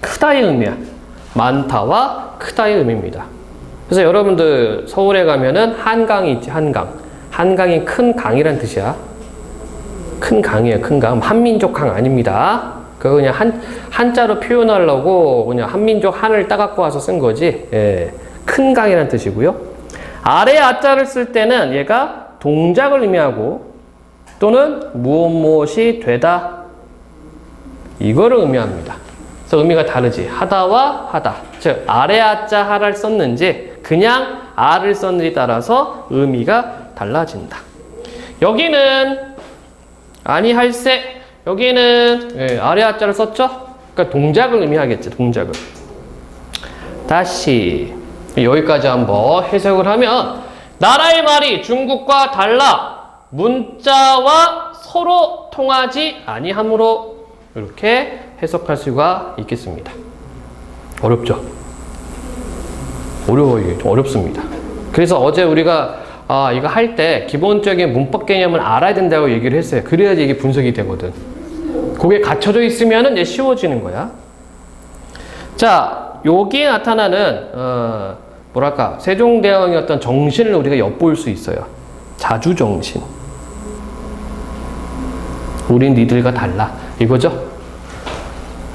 크다의 의미야. 많다와 크다의 의미입니다. 그래서 여러분들 서울에 가면은 한강이 있지. 한강이 큰 강이란 뜻이야. 큰 강이에요. 큰 강. 한민족 강 아닙니다. 그거 그냥 한자로 표현하려고 그냥 한민족 한을 따갖고 와서 쓴 거지. 예. 큰 강이란 뜻이고요. 아래 아자를 쓸 때는 얘가 동작을 의미하고 또는 무엇이 되다 이거를 의미합니다. 그래서 의미가 다르지. 하다와 하다. 즉 아래 아자 하를 썼는지 그냥 아를 썼는지 따라서 의미가 달라진다. 여기는 아니할세. 여기는 아래 아자를 썼죠? 그러니까 동작을 의미하겠지. 동작을. 다시 여기까지 한번 해석을 하면 나라의 말이 중국과 달라 문자와 서로 통하지 아니하므로 이렇게 해석할 수가 있겠습니다. 어렵죠? 어려워요. 이게 좀 어렵습니다. 그래서 어제 우리가 이거 할 때 기본적인 문법 개념을 알아야 된다고 얘기를 했어요. 그래야지 이게 분석이 되거든. 그게 갖춰져 있으면 이제 쉬워지는 거야. 자, 여기에 나타나는 뭐랄까 세종대왕의 어떤 정신을 우리가 엿볼 수 있어요. 자주정신. 우린 니들과 달라. 이거죠?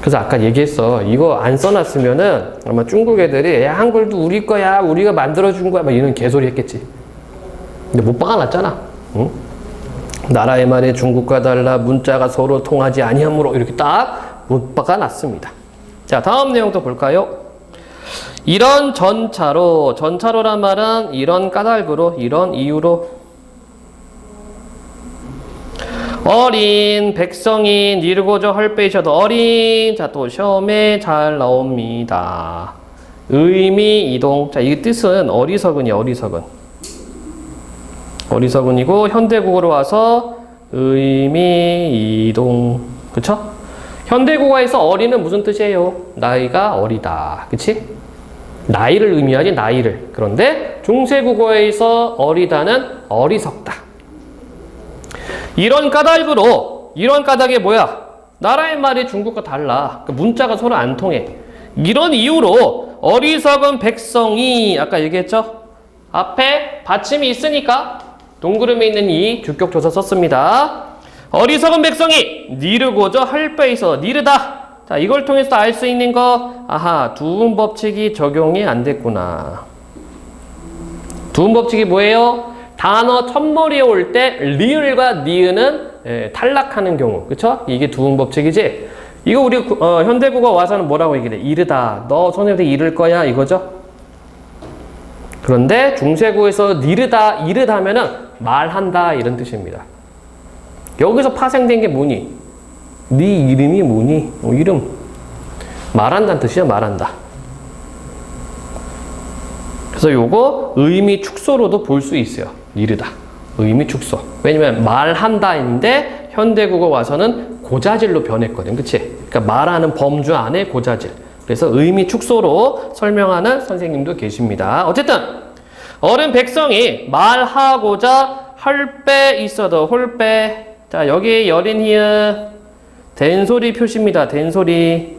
그래서 아까 얘기했어. 이거 안 써놨으면은 아마 중국 애들이 야, 한글도 우리 거야. 우리가 만들어준 거야. 막 이런 개소리 했겠지. 근데 못 박아놨잖아. 응? 나라의 말에 중국과 달라 문자가 서로 통하지 아니하므로 이렇게 딱 못 박아놨습니다. 자, 다음 내용도 볼까요? 이런 전차로란 말은 이런 까닭으로, 이런 이유로 어린 백성이 니르고저 헐빼이셔도 어린. 자, 또 시험에 잘 나옵니다. 의미 이동. 자, 이 뜻은 어리석은이야, 어리석은. 어리석은이고 현대국어로 와서 의미 이동. 그쵸? 현대국어에서 어린은 무슨 뜻이에요? 나이가 어리다. 그치? 나이를 의미하지, 나이를. 그런데 중세국어에서 어리다는 어리석다. 이런 까닭이 뭐야? 나라의 말이 중국과 달라. 문자가 서로 안 통해. 이런 이유로 어리석은 백성이, 아까 얘기했죠? 앞에 받침이 있으니까 동그라미 있는 이 주격조사 썼습니다. 어리석은 백성이 니르고저 할 바 있어. 니르다. 자, 이걸 통해서 알 수 있는 거, 아하, 두음 법칙이 적용이 안 됐구나. 두음 법칙이 뭐예요? 단어 첫머리에 올 때 리을과 니은은 탈락하는 경우. 그쵸? 이게 두음 법칙이지? 이거 우리 현대국어 와서는 뭐라고 얘기해? 이르다. 너 손에부터 이를 거야. 이거죠? 그런데 중세국어에서 니르다, 이르다면은 말한다. 이런 뜻입니다. 여기서 파생된 게 뭐니? 네 이름이 뭐니? 이름. 말한다는 뜻이야, 말한다. 그래서 요거 의미 축소로도 볼 수 있어요. 니르다. 의미 축소. 왜냐면 말한다인데 현대국어 와서는 고자질로 변했거든. 그치? 그러니까 말하는 범주 안에 고자질. 그래서 의미 축소로 설명하는 선생님도 계십니다. 어쨌든 어른 백성이 말하고자 할 배 있어도 홀배. 자, 여기 여린 히읗 된소리 표시입니다. 된소리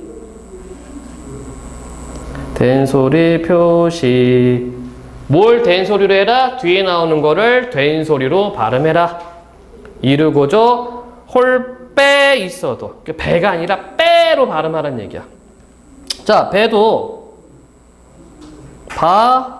표시. 뭘 된소리로 해라? 뒤에 나오는 거를 된소리로 발음해라. 이르고저 홀빼 있어도. 배가 아니라 빼로 발음하라는 얘기야. 자, 배도 바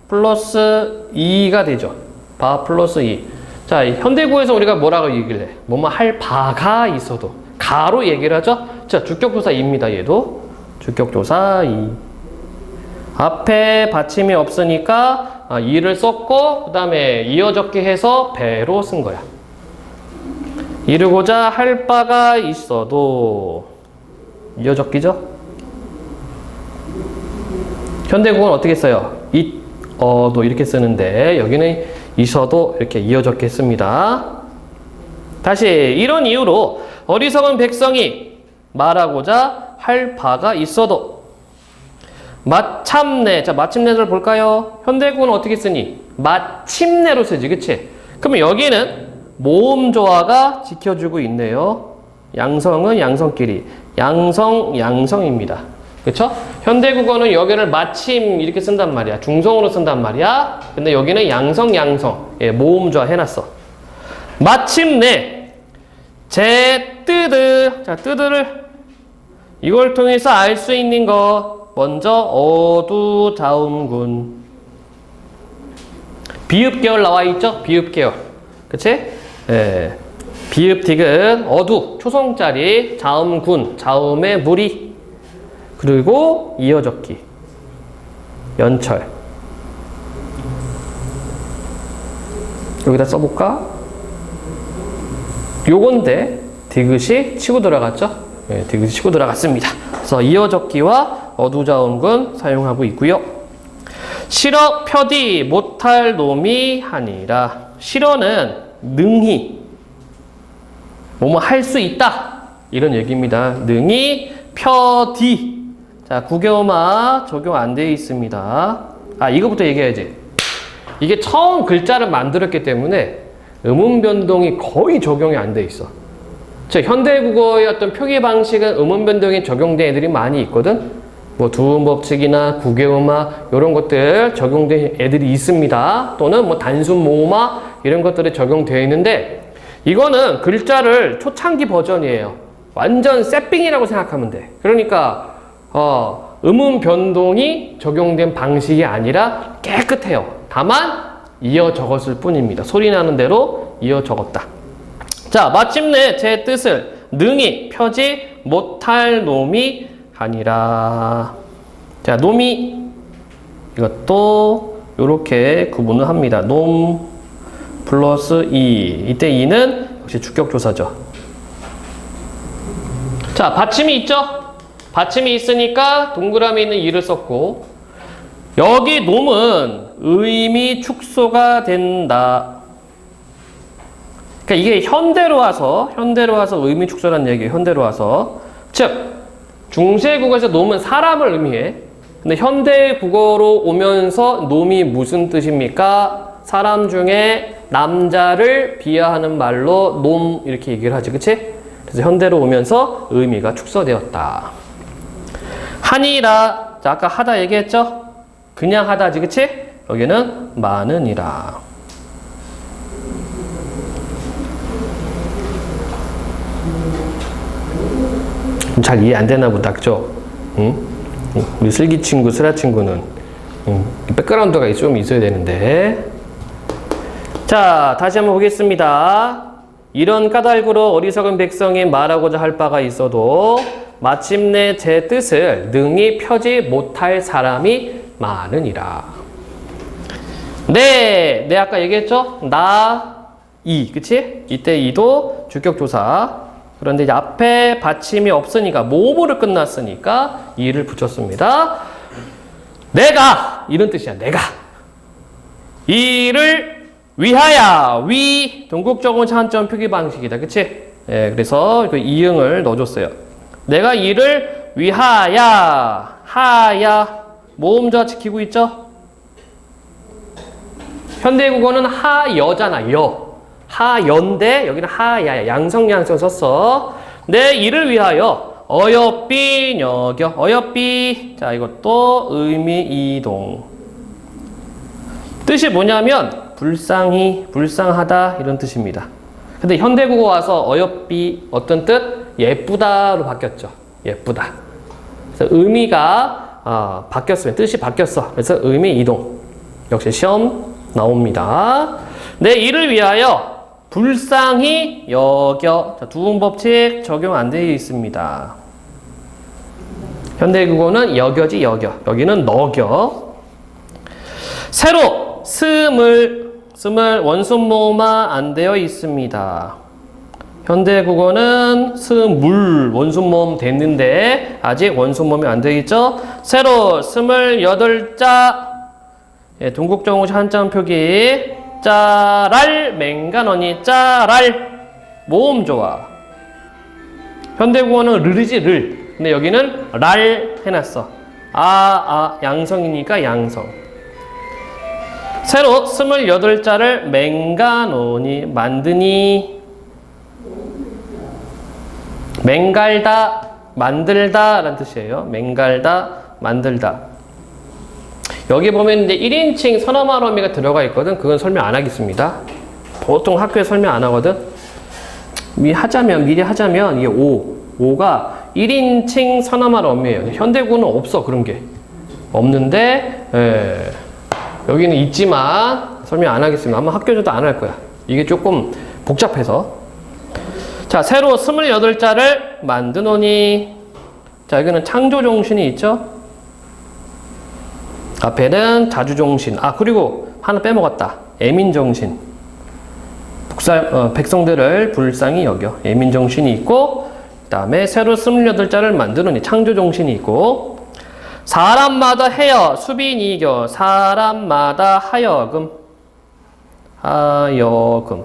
플러스 2가 되죠. 바 플러스 2. 자, 현대구에서 우리가 뭐라고 얘기를 해? 뭐뭐 할 바가 있어도. 가로 얘기를 하죠? 자, 주격조사 2입니다. 얘도. 주격조사 2. 앞에 받침이 없으니까 이를 썼고 그 다음에 이어적기 해서 배로 쓴 거야. 이르고자 할 바가 있어도 이어적기죠? 현대국어는 어떻게 써요? 도 이렇게 쓰는데 여기는 있어도 이렇게 이어적기 했습니다. 다시 이런 이유로 어리석은 백성이 말하고자 할 바가 있어도 마참내. 자, 마침내를 볼까요? 현대국어는 어떻게 쓰니? 마침내로 쓰지, 그치? 그러면 여기는 모음 조화가 지켜주고 있네요. 양성은 양성끼리. 양성입니다. 그쵸? 현대국어는 여기를 마침 이렇게 쓴단 말이야. 중성으로 쓴단 말이야. 근데 여기는 양성. 예, 모음 조화 해놨어. 마침내. 제 뜨드. 자, 뜨드를 이걸 통해서 알 수 있는 거. 먼저 어두자움군. 비읍계열 나와 있죠? 비읍계열. 그치? 예. 비읍딕은 어두, 초성자리, 자음군, 자음의 무리. 그리고 이어적기. 연철. 여기다 써볼까? 요건데 디귿이 치고 들어갔죠? 예, 디귿이 치고 들어갔습니다. 그래서 이어적기와 어두자음군 사용하고 있고요. 싫어 펴디 못할 놈이 하니라. 싫어는 능히 뭐뭐 할 수 있다 이런 얘기입니다. 능히 펴디. 자, 구개어마 적용 안 돼 있습니다. 아, 이거부터 얘기해야지. 이게 처음 글자를 만들었기 때문에 음운 변동이 거의 적용이 안 돼 있어. 즉 현대국어의 어떤 표기 방식은 음운 변동이 적용된 애들이 많이 있거든. 뭐 두음 법칙이나 구개어마 이런 것들 적용된 애들이 있습니다. 또는 뭐 단순 모음화 이런 것들이 적용되어 있는데 이거는 글자를 초창기 버전이에요. 완전 세핑이라고 생각하면 돼. 그러니까 음운 변동이 적용된 방식이 아니라 깨끗해요. 다만 이어 적었을 뿐입니다. 소리 나는 대로 이어 적었다. 자, 마침내 제 뜻을 능히 펴지 못할 놈이 아니라. 자, 놈이 이것도 이렇게 구분을 합니다. 놈 플러스 이. 이때 이는 역시 주격조사죠. 자, 받침이 있죠? 받침이 있으니까 동그라미 있는 이를 썼고, 여기 놈은 의미 축소가 된다. 그러니까 이게 현대로 와서 의미 축소라는 얘기예요. 현대로 와서. 즉, 중세국어에서 놈은 사람을 의미해. 근데 현대 국어로 오면서 놈이 무슨 뜻입니까? 사람 중에 남자를 비하하는 말로 놈 이렇게 얘기를 하지, 그치? 그래서 현대로 오면서 의미가 축소되었다. 하니라. 자, 아까 하다 얘기했죠? 그냥 하다지, 그치? 여기는 많으니라. 잘 이해 안 되나 보다, 그죠? 응? 우리 슬기 친구, 슬아 친구는 백그라운드가 좀 있어야 되는데. 자, 다시 한번 보겠습니다. 이런 까닭으로 어리석은 백성이 말하고자 할 바가 있어도 마침내 제 뜻을 능히 펴지 못할 사람이 많으니라. 네, 아까 얘기했죠? 이, 그치? 이때 이도 주격조사. 그런데 이제 앞에 받침이 없으니까, 모음으로 끝났으니까 이를 붙였습니다. 내가, 이런 뜻이야, 내가. 이를 위하여, 동국적인 차원점 표기 방식이다, 그치? 예, 그래서 그 이응을 넣어줬어요. 내가 이를 위하여, 모음자 지키고 있죠? 현대국어는 하여잖아, 하연데 여기는 하야야. 양성 썼어. 내 이를 위하여 어여삐 여겨. 어여삐. 자, 이것도 의미 이동. 뜻이 뭐냐면 불쌍하다 이런 뜻입니다. 근데 현대국어 와서 어여삐 어떤 뜻? 예쁘다로 바뀌었죠. 예쁘다. 그래서 의미가 바뀌었어요. 뜻이 바뀌었어. 그래서 의미 이동. 역시 시험 나옵니다. 내 이를 위하여 불쌍히 여겨. 자, 두음법칙 적용 안 되어 있습니다. 현대국어는 여겨지 여겨. 여기는 너겨. 새로 스물 원순모음화 안 되어 있습니다. 현대국어는 스물 원순모음 됐는데 아직 원순모음이 안 되어 있죠. 새로 28자. 예, 동국정우시 한자음 표기. 짜랄 맹간언이 짜랄 모음 좋아. 현대국어는 르르지 를. 근데 여기는 랄 해놨어. 양성이니까 양성. 새로 28자를 맹간언이 만드니. 맹갈다 만들다 라는 뜻이에요. 맹갈다 만들다. 여기 보면 이제 1인칭 선어말어미가 들어가 있거든. 그건 설명 안 하겠습니다. 보통 학교에 설명 안 하거든. 미리 하자면 이게 5가 1인칭 선어말어미예요. 현대국어는 없어, 그런 게. 없는데, 여기는 있지만 설명 안 하겠습니다. 아마 학교에서도 안 할 거야. 이게 조금 복잡해서. 자, 새로 28자를 만드노니. 자, 여기는 창조정신이 있죠. 앞에는 자주정신. 그리고 하나 빼먹었다. 애민정신. 백성들을 불쌍히 여겨. 애민정신이 있고, 그 다음에 새로 28자를 만드느니 창조정신이 있고, 사람마다 해여 수빈이겨 사람마다 하여금.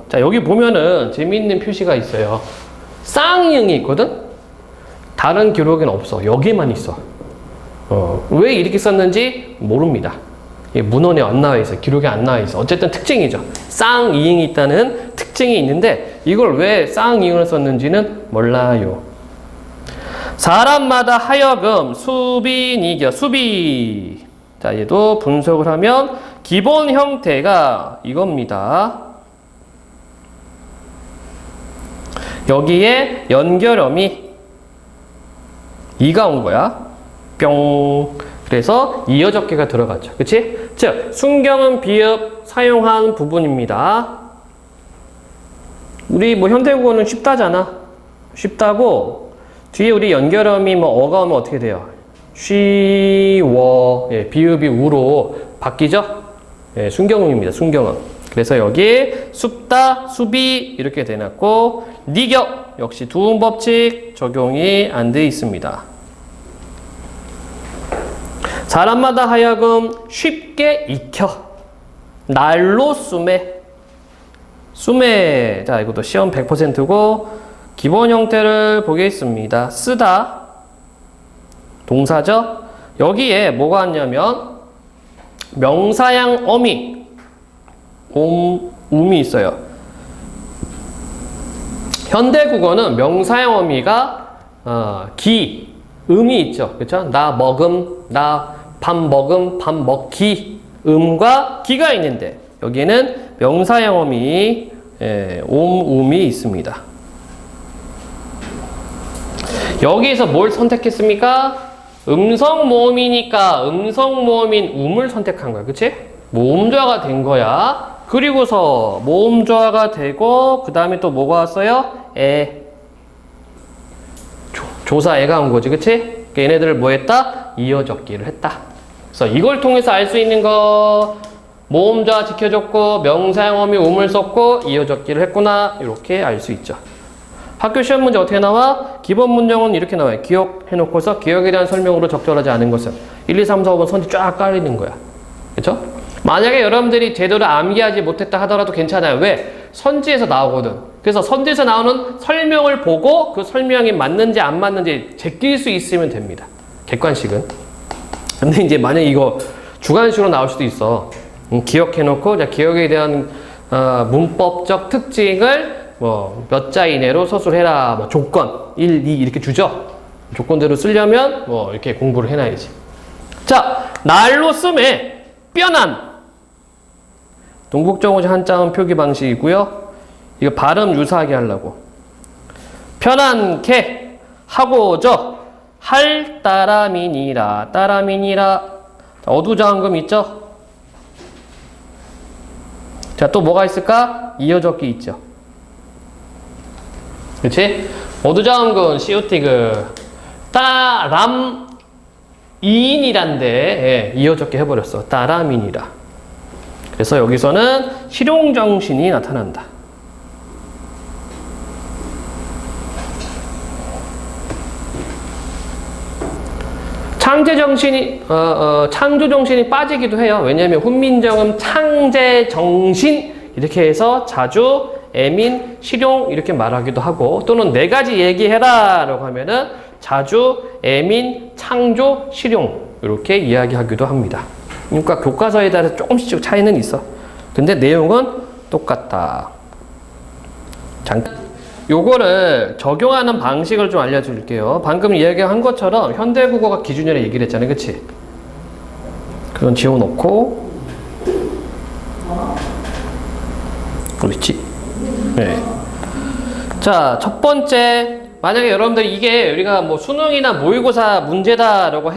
자, 여기 보면은 재미있는 표시가 있어요. 쌍이응이 있거든? 다른 기록에는 없어. 여기만 있어. 왜 이렇게 썼는지 모릅니다. 문헌에 안 나와 있어. 기록에 안 나와 있어. 어쨌든 특징이죠. 쌍이응이 있다는 특징이 있는데 이걸 왜 쌍이응을 썼는지는 몰라요. 사람마다 하여금 수빈이겨 수비. 자, 얘도 분석을 하면 기본 형태가 이겁니다. 여기에 연결음이 이가 온 거야. 뿅. 그래서 이어적기가 들어갔죠. 그치? 즉, 순경은 비읍 사용한 부분입니다. 우리 뭐 현대국어는 쉽다잖아. 쉽다고 뒤에 우리 연결음이 뭐 어가 오면 어떻게 돼요? 쉬워. 예, 비읍이 우로 바뀌죠? 예, 순경음입니다. 순경음. 그래서 여기 숲다, 수비 이렇게 돼놨고 니격 역시 두음 법칙 적용이 안 돼 있습니다. 사람마다 하여금 쉽게 익혀 날로 쑤매. 자, 이것도 시험 100%고 기본 형태를 보겠습니다. 쓰다 동사죠. 여기에 뭐가 왔냐면 명사양 어미 음이 있어요. 현대국어는 명사양 어미가 음이 있죠. 그렇죠? 나 먹음, 나 밥 먹음, 밥 먹기 음과 기가 있는데 여기에는 명사양 어미 음이 있습니다. 여기서 뭘 선택했습니까? 음성 모음이니까 음성 모음인 음을 선택한 거야. 그치? 모음조화가 된 거야. 그리고서 모음조화가 되고 그 다음에 또 뭐가 왔어요? 조사애가 온 거지. 그치? 얘네들을 뭐 했다? 이어적기를 했다. 그래서 이걸 통해서 알 수 있는 거 모음조화 지켜줬고 명사형 어미 음을 썼고 이어적기를 했구나. 이렇게 알 수 있죠. 학교 시험 문제 어떻게 나와? 기본 문장은 이렇게 나와요. 기억해놓고서 기억에 대한 설명으로 적절하지 않은 것은 1, 2, 3, 4, 5번 선지 쫙 깔리는 거야. 그쵸? 만약에 여러분들이 제대로 암기하지 못했다 하더라도 괜찮아요. 왜? 선지에서 나오거든. 그래서 선지에서 나오는 설명을 보고 그 설명이 맞는지 안 맞는지 제낄 수 있으면 됩니다. 객관식은. 근데 이제 만약에 이거 주관식으로 나올 수도 있어. 기억해놓고 기억에 대한 문법적 특징을 뭐 몇 자 이내로 서술해라. 뭐 조건 1, 2 이렇게 주죠. 조건대로 쓰려면 뭐 이렇게 공부를 해놔야지. 자, 날로 씀에 뼈난 동국정오시 한자음 표기 방식이고요. 이거 발음 유사하게 하려고 편안케 하고저 할 따라미니라 어두장금 있죠? 자, 또 뭐가 있을까? 이어적기 있죠. 그치? 어두장금 시오티그 따람 이인이란데 이어적기 해버렸어. 따라민이라. 그래서 여기서는 실용정신이 나타난다. 창조정신이 빠지기도 해요. 왜냐하면 훈민정음 창제정신 이렇게 해서 자주 애민, 실용 이렇게 말하기도 하고 또는 네 가지 얘기해라 라고 하면은 자주 애민, 창조, 실용 이렇게 이야기하기도 합니다. 그러니까 교과서에 따라서 조금씩 차이는 있어. 근데 내용은 똑같다. 잠깐 요거를 적용하는 방식을 좀 알려줄게요. 방금 이야기한 것처럼 현대국어가 기준이라 얘기를 했잖아요. 그치? 그건 지워놓고 그렇지. 네. 자, 첫 번째 만약에 여러분들이 이게 우리가 뭐 수능이나 모의고사 문제다라고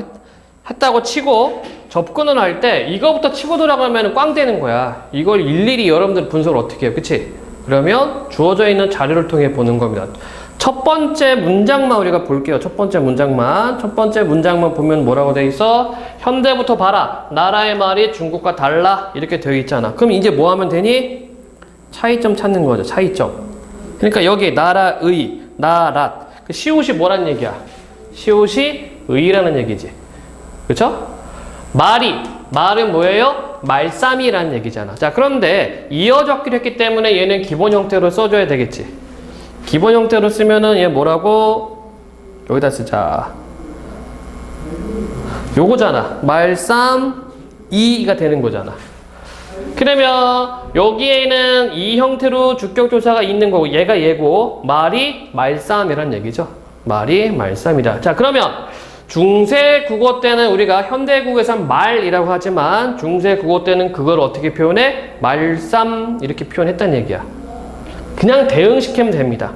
했다고 치고 접근을 할 때 이거부터 치고 들어가면 꽝 되는 거야. 이걸 일일이 여러분들 분석을 어떻게 해요? 그치? 그러면 주어져 있는 자료를 통해 보는 겁니다. 첫 번째 문장만 우리가 볼게요. 첫 번째 문장만 보면 뭐라고 돼 있어? 현대부터 봐라. 나라의 말이 중국과 달라. 이렇게 되어 있잖아. 그럼 이제 뭐 하면 되니? 차이점 찾는 거죠. 차이점. 그러니까 여기 나라의, 나랏. 그 시옷이 뭐란 얘기야? 시옷이 의라는 얘기지. 그렇죠? 말은 뭐예요? 말싸미라는 얘기잖아. 자, 그런데 이어적기를 했기 때문에 얘는 기본 형태로 써줘야 되겠지. 기본 형태로 쓰면은 얘 뭐라고? 여기다 쓰자. 요거잖아. 말쌈이가 되는 거잖아. 그러면 여기에는 이 형태로 주격조사가 있는 거고 얘가 얘고 말이 말쌈이란 얘기죠. 말이 말쌈이다. 자, 그러면 중세 국어 때는 우리가 현대국에선 말이라고 하지만 중세 국어 때는 그걸 어떻게 표현해? 말쌈 이렇게 표현했단 얘기야. 그냥 대응시키면 됩니다.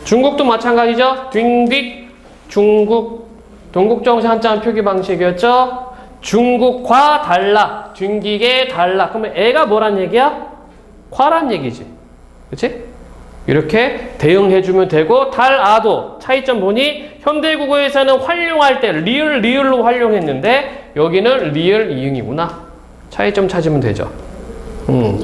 중국도 마찬가지죠. 딩딕 중국 동국정시 한자음 표기 방식이었죠. 중국과 달라. 딩딕에 달라. 그러면 애가 뭐란 얘기야? 과란 얘기지. 그치? 이렇게 대응해주면 되고 달아도 차이점 보니 현대국어에서는 활용할 때 리을로 활용했는데 여기는 리을 이응이구나. 차이점 찾으면 되죠.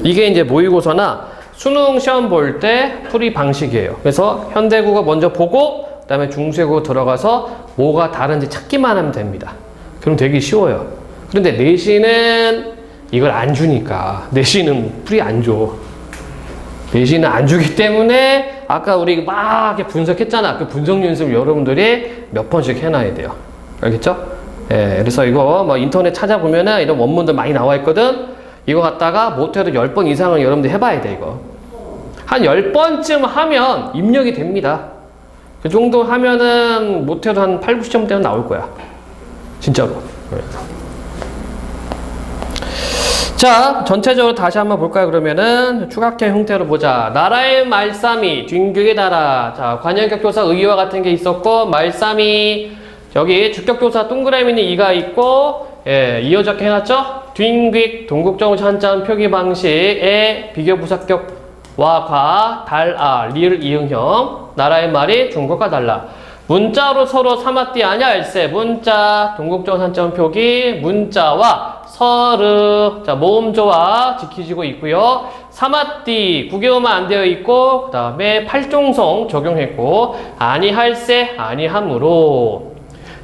이게 이제 모의고사나 수능 시험 볼 때 풀이 방식이에요. 그래서 현대국어 먼저 보고 그다음에 중세국어 들어가서 뭐가 다른지 찾기만 하면 됩니다. 그럼 되게 쉬워요. 그런데 내신은 이걸 안 주니까 내신은 풀이 안 줘. 내신은 안 주기 때문에 아까 우리 막 이렇게 분석했잖아. 그 분석 연습 여러분들이 몇 번씩 해놔야 돼요. 알겠죠? 예, 그래서 이거 뭐 인터넷 찾아보면은 이런 원문들 많이 나와 있거든. 이거 갖다가 못해도 10번 이상은 여러분들 해봐야 돼, 이거. 한 10번쯤 하면 입력이 됩니다. 그 정도 하면은 못해도 한 8, 90점대는 나올 거야. 진짜로. 자, 전체적으로 다시 한번 볼까요? 그러면은 추각형 형태로 보자. 나라의 말싸미, 딩딕의 나라. 자, 관형격조사 의의와 같은 게 있었고 말싸미 여기 주격조사 동그라미는 이가 있고 예, 이어적 해놨죠? 딩딕 동국정시 한자음 표기 방식의 비교부사격과 과, 달아, 리을 이응형. 나라의 말이 중국과 달라. 문자로 서로 사마띠 아냐 알세. 문자 동국정시 한자음 표기 문자와 서르 자 모음조화 지켜지고 있고요. 사마띠 구개어만 안 되어 있고 그 다음에 팔종성 적용했고 아니할세 아니함으로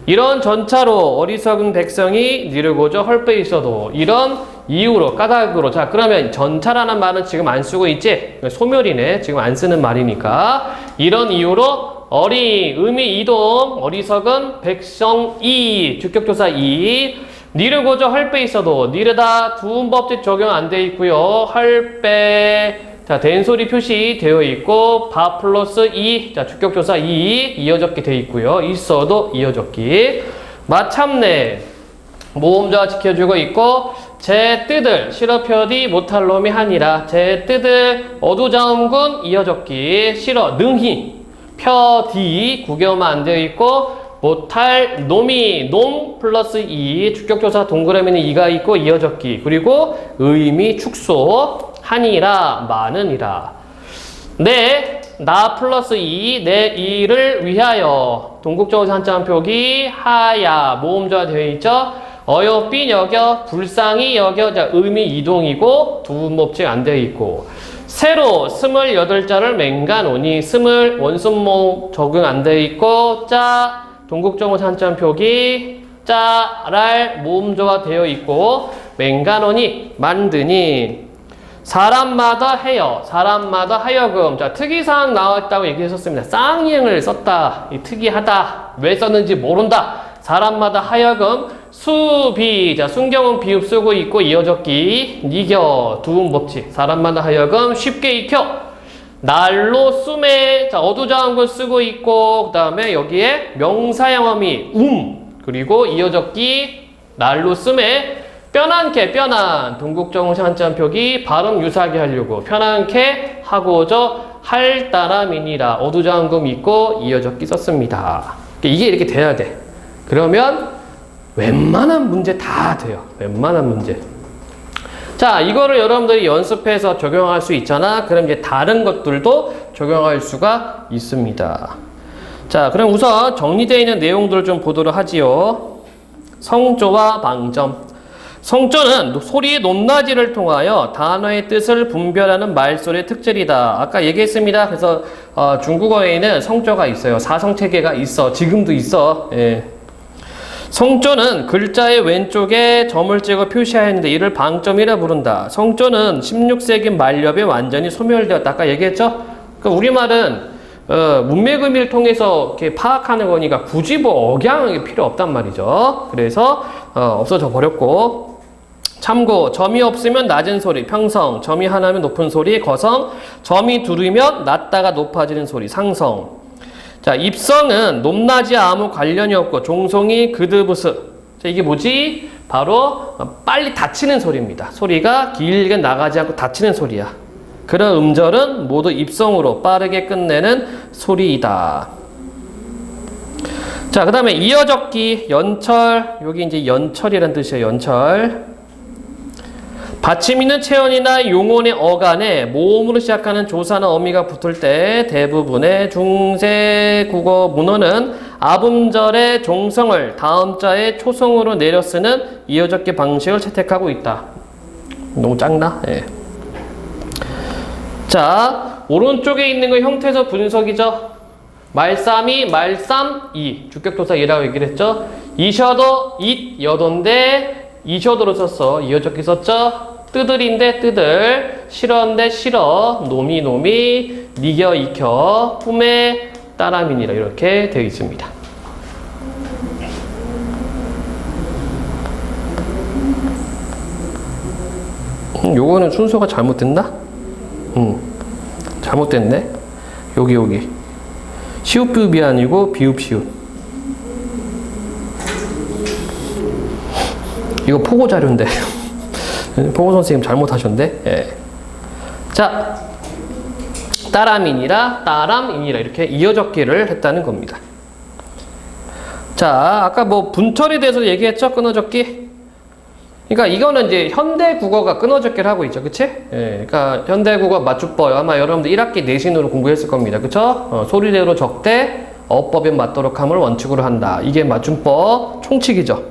이런 전차로 어리석은 백성이 니르고저 헐빼 있어도 이런 이유로 까닭으로 자 그러면 전차라는 말은 지금 안 쓰고 있지? 소멸이네. 지금 안 쓰는 말이니까 이런 이유로 의미 이동 어리석은 백성이 주격조사 이 니르고저 헐빼 있어도 니르다 두음법칙 적용 안 돼 있고요. 헐빼 자 된소리 표시 되어 있고 바 플러스 이 자 주격조사 이 이어적기 돼 있고요. 있어도 이어적기 마참내 모음조화 지켜주고 있고 제 뜻을 싫어 펴디 못할 놈이 하니라 제 뜻을 어두자음군 이어적기 싫어 능히 펴디 구개어만 안 되어 있고 못할 놈이 놈 플러스 이 주격조사 동그라미는 이가 있고 이어적기 그리고 의미 축소 하니라 많으니라 나 플러스 이 내 이를 위하여 동국정시 한자음 표기 하야 모음조화 되어 있죠. 어여삐 여겨 불쌍히 여겨 자 의미 이동이고 두음법칙 안 되어 있고 새로 28자를 맹가노니 스물 원순모 적용 안 되어 있고 짜 동국정시 한자음 표기 짜랄 모음조화 되어 있고 맹가노니 만드니 사람마다 해요. 사람마다 하여금 자 특이사항 나왔다고 얘기했었습니다. 쌍이응을 썼다. 이 특이하다. 왜 썼는지 모른다. 사람마다 하여금 수비 자 순경은 비읍 쓰고 있고 이어적기 니겨 두음법칙 사람마다 하여금 쉽게 익혀 날로 숨에 자 어두자음군 쓰고 있고 그 다음에 여기에 명사형어미 그리고 이어적기 날로 숨에 뼈난케 뼈난 동국정시 한자음 표기 발음 유사하게 하려고 편안케 하고저 할 따라미니라 어두자음군 있고 이어적기 썼습니다. 이게 이렇게 돼야 돼. 그러면 웬만한 문제 다 돼요. 웬만한 문제. 자, 이거를 여러분들이 연습해서 적용할 수 있잖아. 그럼 이제 다른 것들도 적용할 수가 있습니다. 자, 그럼 우선 정리되어 있는 내용들을 좀 보도록 하지요. 성조와 방점. 성조는 소리의 높낮이를 통하여 단어의 뜻을 분별하는 말소리의 특질이다. 아까 얘기했습니다. 그래서 중국어에는 성조가 있어요. 사성체계가 있어. 지금도 있어. 예. 성조는 글자의 왼쪽에 점을 찍어 표시하였는데 이를 방점이라 부른다. 성조는 16세기 말엽에 완전히 소멸되었다. 아까 얘기했죠? 그러니까 우리말은 문맥의미를 통해서 이렇게 파악하는 거니까 굳이 뭐 억양이 필요 없단 말이죠. 그래서 없어져 버렸고. 참고, 점이 없으면 낮은 소리, 평성, 점이 하나면 높은 소리, 거성, 점이 둘이면 낮다가 높아지는 소리, 상성. 자, 입성은 높낮이 아무 관련이 없고 종송이 그드부스. 자, 이게 뭐지? 바로 빨리 닫히는 소리입니다. 소리가 길게 나가지 않고 닫히는 소리야. 그런 음절은 모두 입성으로 빠르게 끝내는 소리이다. 자, 그 다음에 이어적기, 연철. 여기 이제 연철이라는 뜻이에요. 연철. 받침 있는 체언이나 용언의 어간에 모음으로 시작하는 조사나 어미가 붙을 때 대부분의 중세 국어 문헌은 아음절의 종성을 다음 자의 초성으로 내려 쓰는 이어적기 방식을 채택하고 있다. 너무 작나? 예. 자, 오른쪽에 있는 거 형태에서 분석이죠. 말삼이, 말삼이, 주격도사 이라고 얘기를 했죠. 이셔도, 잇, 여도인데 이셔도로 썼어. 이어적기 썼죠. 뜨들인데 뜨들, 실어인데 실어, 놈이 놈이, 니겨 익혀, 꿈에 따라민이라 이렇게 되어 있습니다. 요거는 순서가 잘못됐나? 잘못됐네. 여기 시읒 비읍이 아니고 비읍 시읒. 이거 포고 자료인데 포고 선생님 잘못하셨는데. 예. 자, 따라민이라 따람인이라 이렇게 이어적기를 했다는 겁니다. 자, 아까 뭐 분철에 대해서 얘기했죠. 끊어적기. 그러니까 이거는 이제 현대 국어가 끊어적기를 하고 있죠. 그치? 예. 그러니까 현대 국어 맞춤법 아마 여러분들 1학기 내신으로 공부했을 겁니다. 그쵸? 소리대로 적되 어법에 맞도록 함을 원칙으로 한다. 이게 맞춤법 총칙이죠.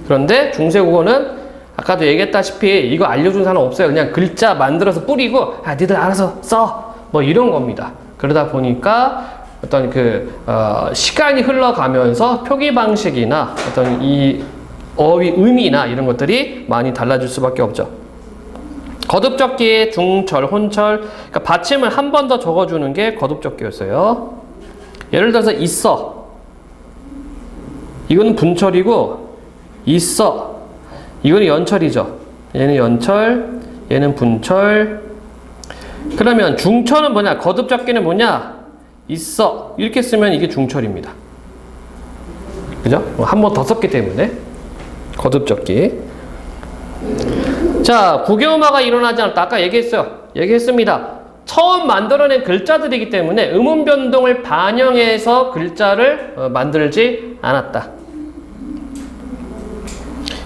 그런데 중세 국어는 아까도 얘기했다시피 이거 알려준 사람 없어요. 그냥 글자 만들어서 뿌리고 니들 알아서 써. 뭐 이런 겁니다. 그러다 보니까 어떤 시간이 흘러가면서 표기 방식이나 어떤 이 어휘 의미나 이런 것들이 많이 달라질 수밖에 없죠. 거듭적기, 중철, 혼철. 그러니까 받침을 한 번 더 적어주는 게 거듭적기였어요. 예를 들어서 있어. 이건 분철이고 있어. 이거는 연철이죠. 얘는 연철, 얘는 분철. 그러면 중철은 뭐냐? 거듭적기는 뭐냐? 있어. 이렇게 쓰면 이게 중철입니다. 그죠? 한 번 더 썼기 때문에. 거듭적기. 자, 구개음화가 일어나지 않았다. 아까 얘기했습니다. 처음 만들어낸 글자들이기 때문에 음운 변동을 반영해서 글자를 만들지 않았다.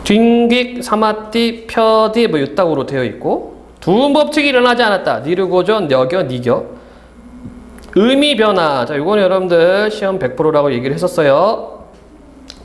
뒷귀, 사마띠, 펴디 뭐 이따구로 되어 있고 두음 법칙이 일어나지 않았다. 니르고전, 여겨, 니겨. 의미 변화. 자, 이거는 여러분들 시험 100%라고 얘기를 했었어요.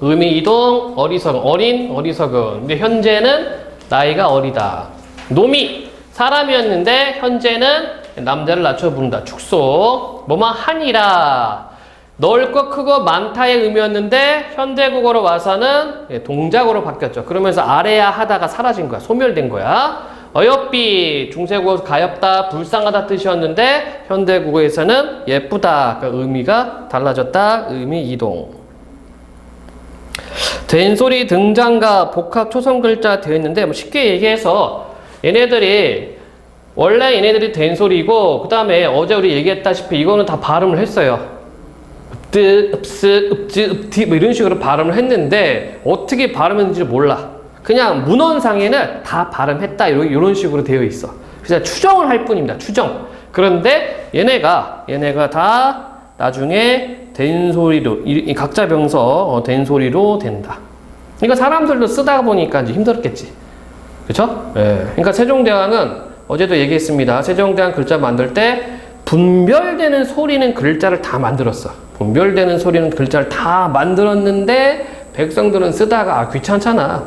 의미 이동, 어리석음, 어린, 어리석음. 근데 현재는 나이가 어리다. 노미, 사람이었는데 현재는 남자를 낮춰 부른다. 축소, 뭐만 하니라. 넓고 크고 많다의 의미였는데 현대국어로 와서는 동작으로 바뀌었죠. 그러면서 아래야 하다가 사라진 거야. 소멸된 거야. 어여삐, 중세국어 가엽다, 불쌍하다 뜻이었는데 현대국어에서는 예쁘다. 그 의미가 달라졌다. 의미 이동. 된소리 등장과 복합 초성글자 되어 있는데 뭐 쉽게 얘기해서 얘네들이 원래 얘네들이 된소리고 그 다음에 어제 우리 얘기했다시피 이거는 다 발음을 했어요. 읍뜨, 읍스, 읍지, 읍티 뭐 이런 식으로 발음을 했는데 어떻게 발음했는지 몰라. 그냥 문헌상에는 다 발음했다 이런 식으로 되어 있어. 그래서 추정을 할 뿐입니다. 추정. 그런데 얘네가 다 나중에 된소리로 각자 병서 된소리로 된다. 그러니까 사람들도 쓰다 보니까 이제 힘들었겠지. 그렇죠? 예. 그러니까 세종대왕은 어제도 얘기했습니다. 세종대왕 글자 만들 때 분별되는 소리는 글자를 다 만들었어. 분별되는 소리는 글자를 다 만들었는데 백성들은 쓰다가 귀찮잖아.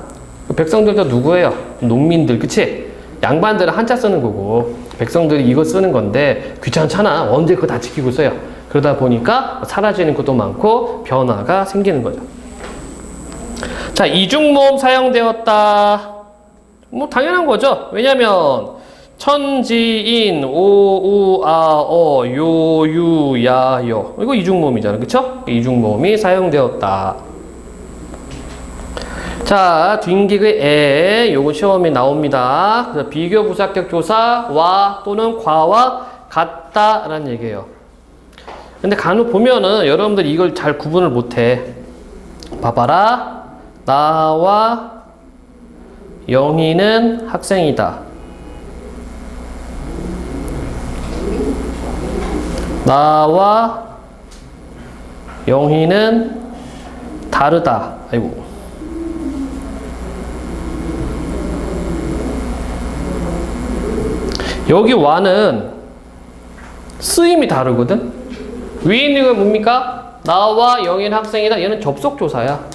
백성들도 누구예요? 농민들, 그치? 양반들은 한자 쓰는 거고 백성들이 이거 쓰는 건데 귀찮잖아. 언제 그거 다 지키고 써요. 그러다 보니까 사라지는 것도 많고 변화가 생기는 거죠. 자, 이중모음 사용되었다. 뭐 당연한 거죠. 왜냐면 천지인 오우아어 요유야여 이거 이중모음이잖아. 그쵸? 이중모음이 사용되었다. 자, 뒷기의 에 요거 시험에 나옵니다. 그래서 비교 부사격 조사 와 또는 과와 같다라는 얘기예요. 근데 간혹 보면은 여러분들 이걸 잘 구분을 못해. 봐봐라. 나와 영희는 학생이다. 나와 영희는 다르다. 아이고. 여기 와는 쓰임이 다르거든? 위에 있는 건 뭡니까? 나와 영희는 학생이다. 얘는 접속조사야.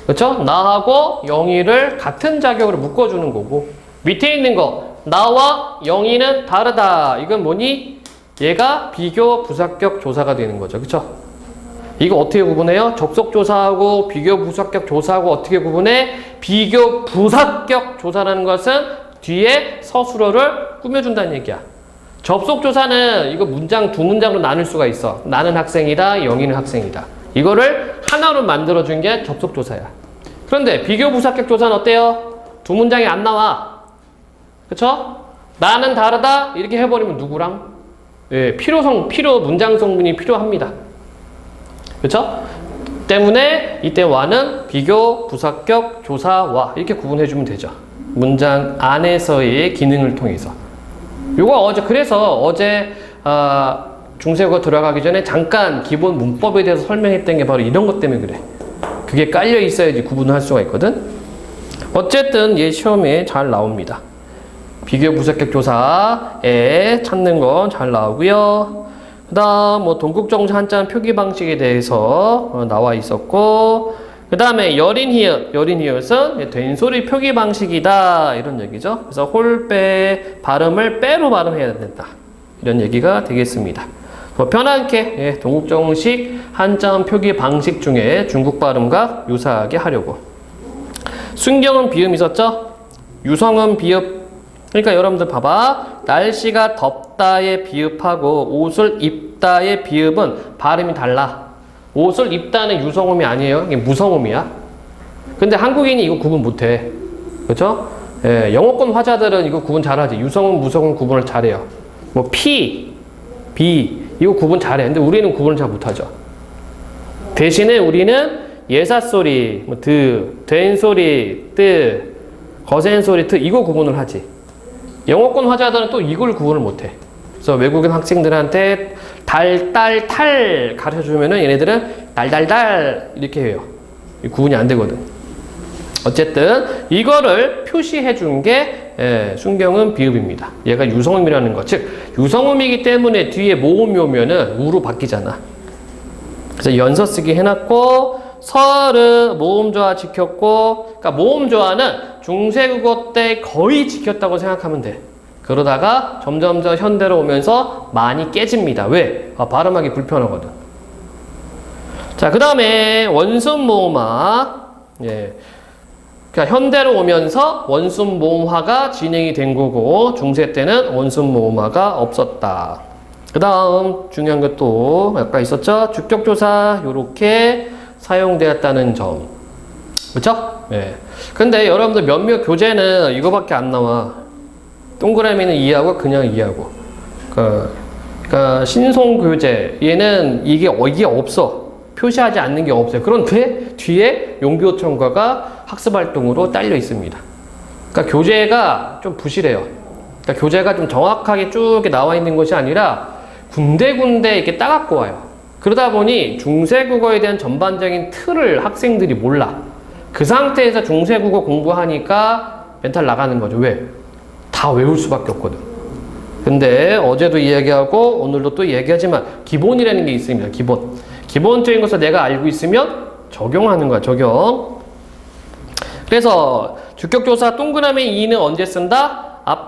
그쵸? 나하고 영희를 같은 자격으로 묶어주는 거고, 밑에 있는 거 나와 영희는 다르다. 이건 뭐니? 얘가 비교 부사격 조사가 되는 거죠. 그쵸? 이거 어떻게 구분해요? 접속조사하고 비교 부사격 조사하고 어떻게 구분해? 비교 부사격 조사라는 것은 뒤에 서술어를 꾸며준다는 얘기야. 접속조사는 이거 문장 두 문장으로 나눌 수가 있어. 나는 학생이다, 영희는 학생이다. 이거를 하나로 만들어준 게 접속조사야. 그런데 비교부사격 조사는 어때요? 두 문장이 안 나와. 그쵸? 나는 다르다 이렇게 해버리면 누구랑? 예, 필요 문장 성분이 필요합니다. 그쵸? 때문에 이때 와는 비교부사격 조사와 이렇게 구분해주면 되죠. 문장 안에서의 기능을 통해서. 요거 그래서 어제 중세국어 들어가기 전에 잠깐 기본 문법에 대해서 설명했던 게 바로 이런 것 때문에 그래. 그게 깔려 있어야지 구분을 할 수가 있거든. 어쨌든 얘 시험에 잘 나옵니다. 비교 부사격 조사에 찾는 건 잘 나오고요. 그다음 뭐 동국정사 한자 표기 방식에 대해서 나와 있었고, 그 다음에 여린 히읗은 된소리 표기 방식이다 이런 얘기죠. 그래서 홀빼 발음을 빼로 발음해야 된다 이런 얘기가 되겠습니다. 뭐 편하게 동국정식 한자음 표기 방식 중에 중국 발음과 유사하게 하려고. 순경은 비음 있었죠? 유성은 비읍. 그러니까 여러분들 봐봐. 날씨가 덥다의 비읍하고 옷을 입다의 비읍은 발음이 달라. 옷을 입다는 유성음이 아니에요. 이게 무성음이야. 근데 한국인이 이거 구분 못해. 그렇죠? 예, 영어권 화자들은 이거 구분 잘하지. 유성음, 무성음 구분을 잘해요. 뭐 피, 비 이거 구분 잘해. 근데 우리는 구분을 잘 못하죠. 대신에 우리는 예사소리, 뭐 된소리, 거센소리, 이거 구분을 하지. 영어권 화자들은 또 이걸 구분을 못해. 그래서 외국인 학생들한테 탈 가르쳐주면은 얘네들은 달달달 이렇게 해요. 구분이 안 되거든. 어쨌든 이거를 표시해 준 게 순경은 비읍입니다. 얘가 유성음이라는 거. 즉 유성음이기 때문에 뒤에 모음이 오면은 우로 바뀌잖아. 그래서 연서 쓰기 해놨고, 서를 모음조화 지켰고, 그러니까 모음조화는 중세국어 때 거의 지켰다고 생각하면 돼. 그러다가 점점점 현대로 오면서 많이 깨집니다. 왜? 발음하기 불편하거든. 자, 그 다음에 원순 모음화. 예. 그러니까 현대로 오면서 원순 모음화가 진행이 된 거고, 중세 때는 원순 모음화가 없었다. 그 다음 중요한 것도 아까 있었죠? 주격조사 요렇게 사용되었다는 점. 그쵸? 예. 근데 여러분들 몇몇 교재는 이거밖에 안 나와. 동그라미는 이해하고 그냥 이해하고. 그러니까 신송 교재 얘는 이게 없어. 표시하지 않는 게 없어요. 그런데 뒤에 용비어천과가 학습활동으로 딸려 있습니다. 그러니까 교재가 좀 부실해요. 그러니까 교재가 좀 정확하게 쭉 나와 있는 것이 아니라 군데군데 이렇게 따갖고 와요. 그러다 보니 중세국어에 대한 전반적인 틀을 학생들이 몰라. 그 상태에서 중세국어 공부하니까 멘탈 나가는 거죠. 왜? 다 외울 수밖에 없거든. 근데 어제도 이야기하고 오늘도 또 얘기하지만 기본이라는 게 있습니다. 기본적인 것을 내가 알고 있으면 적용하는 거야. 적용. 그래서 주격조사 동그라미 2는 언제 쓴다? 앞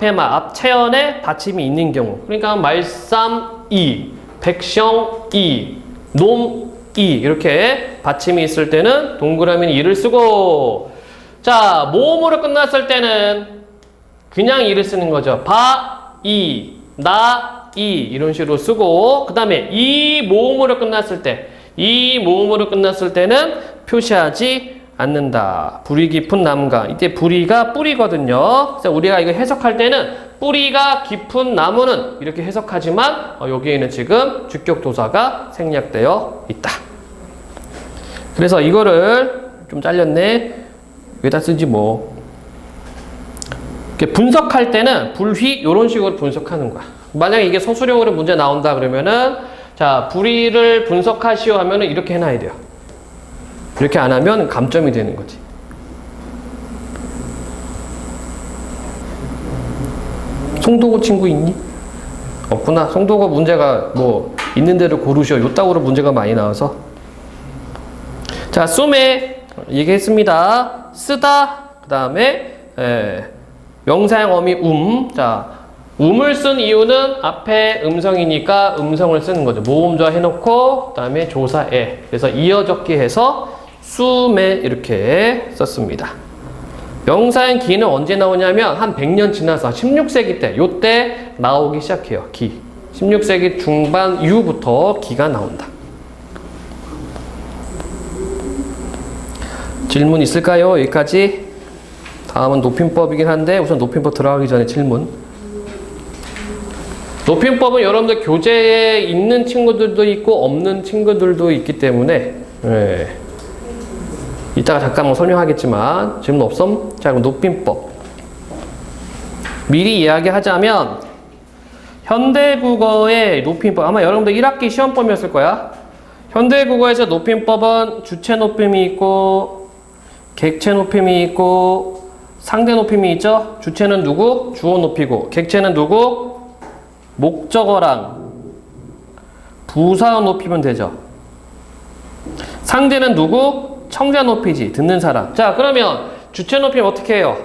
체언에 받침이 있는 경우. 그러니까 말쌈 2, 백성 2, 놈 2 이렇게 받침이 있을 때는 동그라미는 2를 쓰고, 자, 모음으로 끝났을 때는 그냥 이를 쓰는 거죠. 바, 이, 나, 이 이런 식으로 쓰고 그 다음에 이 모음으로 끝났을 때는 표시하지 않는다. 뿌리 깊은 나무가 이때 뿌리가 뿌리거든요. 그래서 우리가 이거 해석할 때는 뿌리가 깊은 나무는 이렇게 해석하지만 여기에는 지금 주격 도사가 생략되어 있다. 그래서 이거를 좀 잘렸네. 여기다 쓰지 뭐. 이렇게 분석할 때는 불휘 이런 식으로 분석하는 거야. 만약에 이게 서술형으로 문제 나온다 그러면은 자 불휘를 분석하시오 하면은 이렇게 해놔야 돼요. 이렇게 안 하면 감점이 되는 거지. 송도고 친구 있니? 없구나. 송도고 문제가 뭐 있는 대로 고르시오. 요따구로 문제가 많이 나와서. 자, 쏘매 얘기했습니다. 쓰다. 그 다음에 명사형 어미 자, 음을 쓴 이유는 앞에 음성이니까 음성을 쓰는 거죠. 모음조 해놓고 그 다음에 조사에. 그래서 이어적기 해서 수매 이렇게 썼습니다. 명사형 기는 언제 나오냐면 한 100년 지나서 16세기 때 요때 나오기 시작해요. 기. 16세기 중반 이후부터 기가 나온다. 질문 있을까요? 여기까지. 다음은 높임법이긴 한데 우선 높임법 들어가기 전에 질문. 높임법은 여러분들 교재에 있는 친구들도 있고 없는 친구들도 있기 때문에 이따가 잠깐 설명하겠지만 질문 없음? 자, 그럼 높임법 미리 이야기하자면 현대국어의 높임법 아마 여러분들 1학기 시험범이었을 거야. 현대국어에서 높임법은 주체 높임이 있고 객체 높임이 있고 상대 높임이 있죠. 주체는 누구? 주어 높이고 객체는 누구? 목적어랑 부사어 높이면 되죠. 상대는 누구? 청자 높이지. 듣는 사람. 자, 그러면 주체 높이면 어떻게 해요?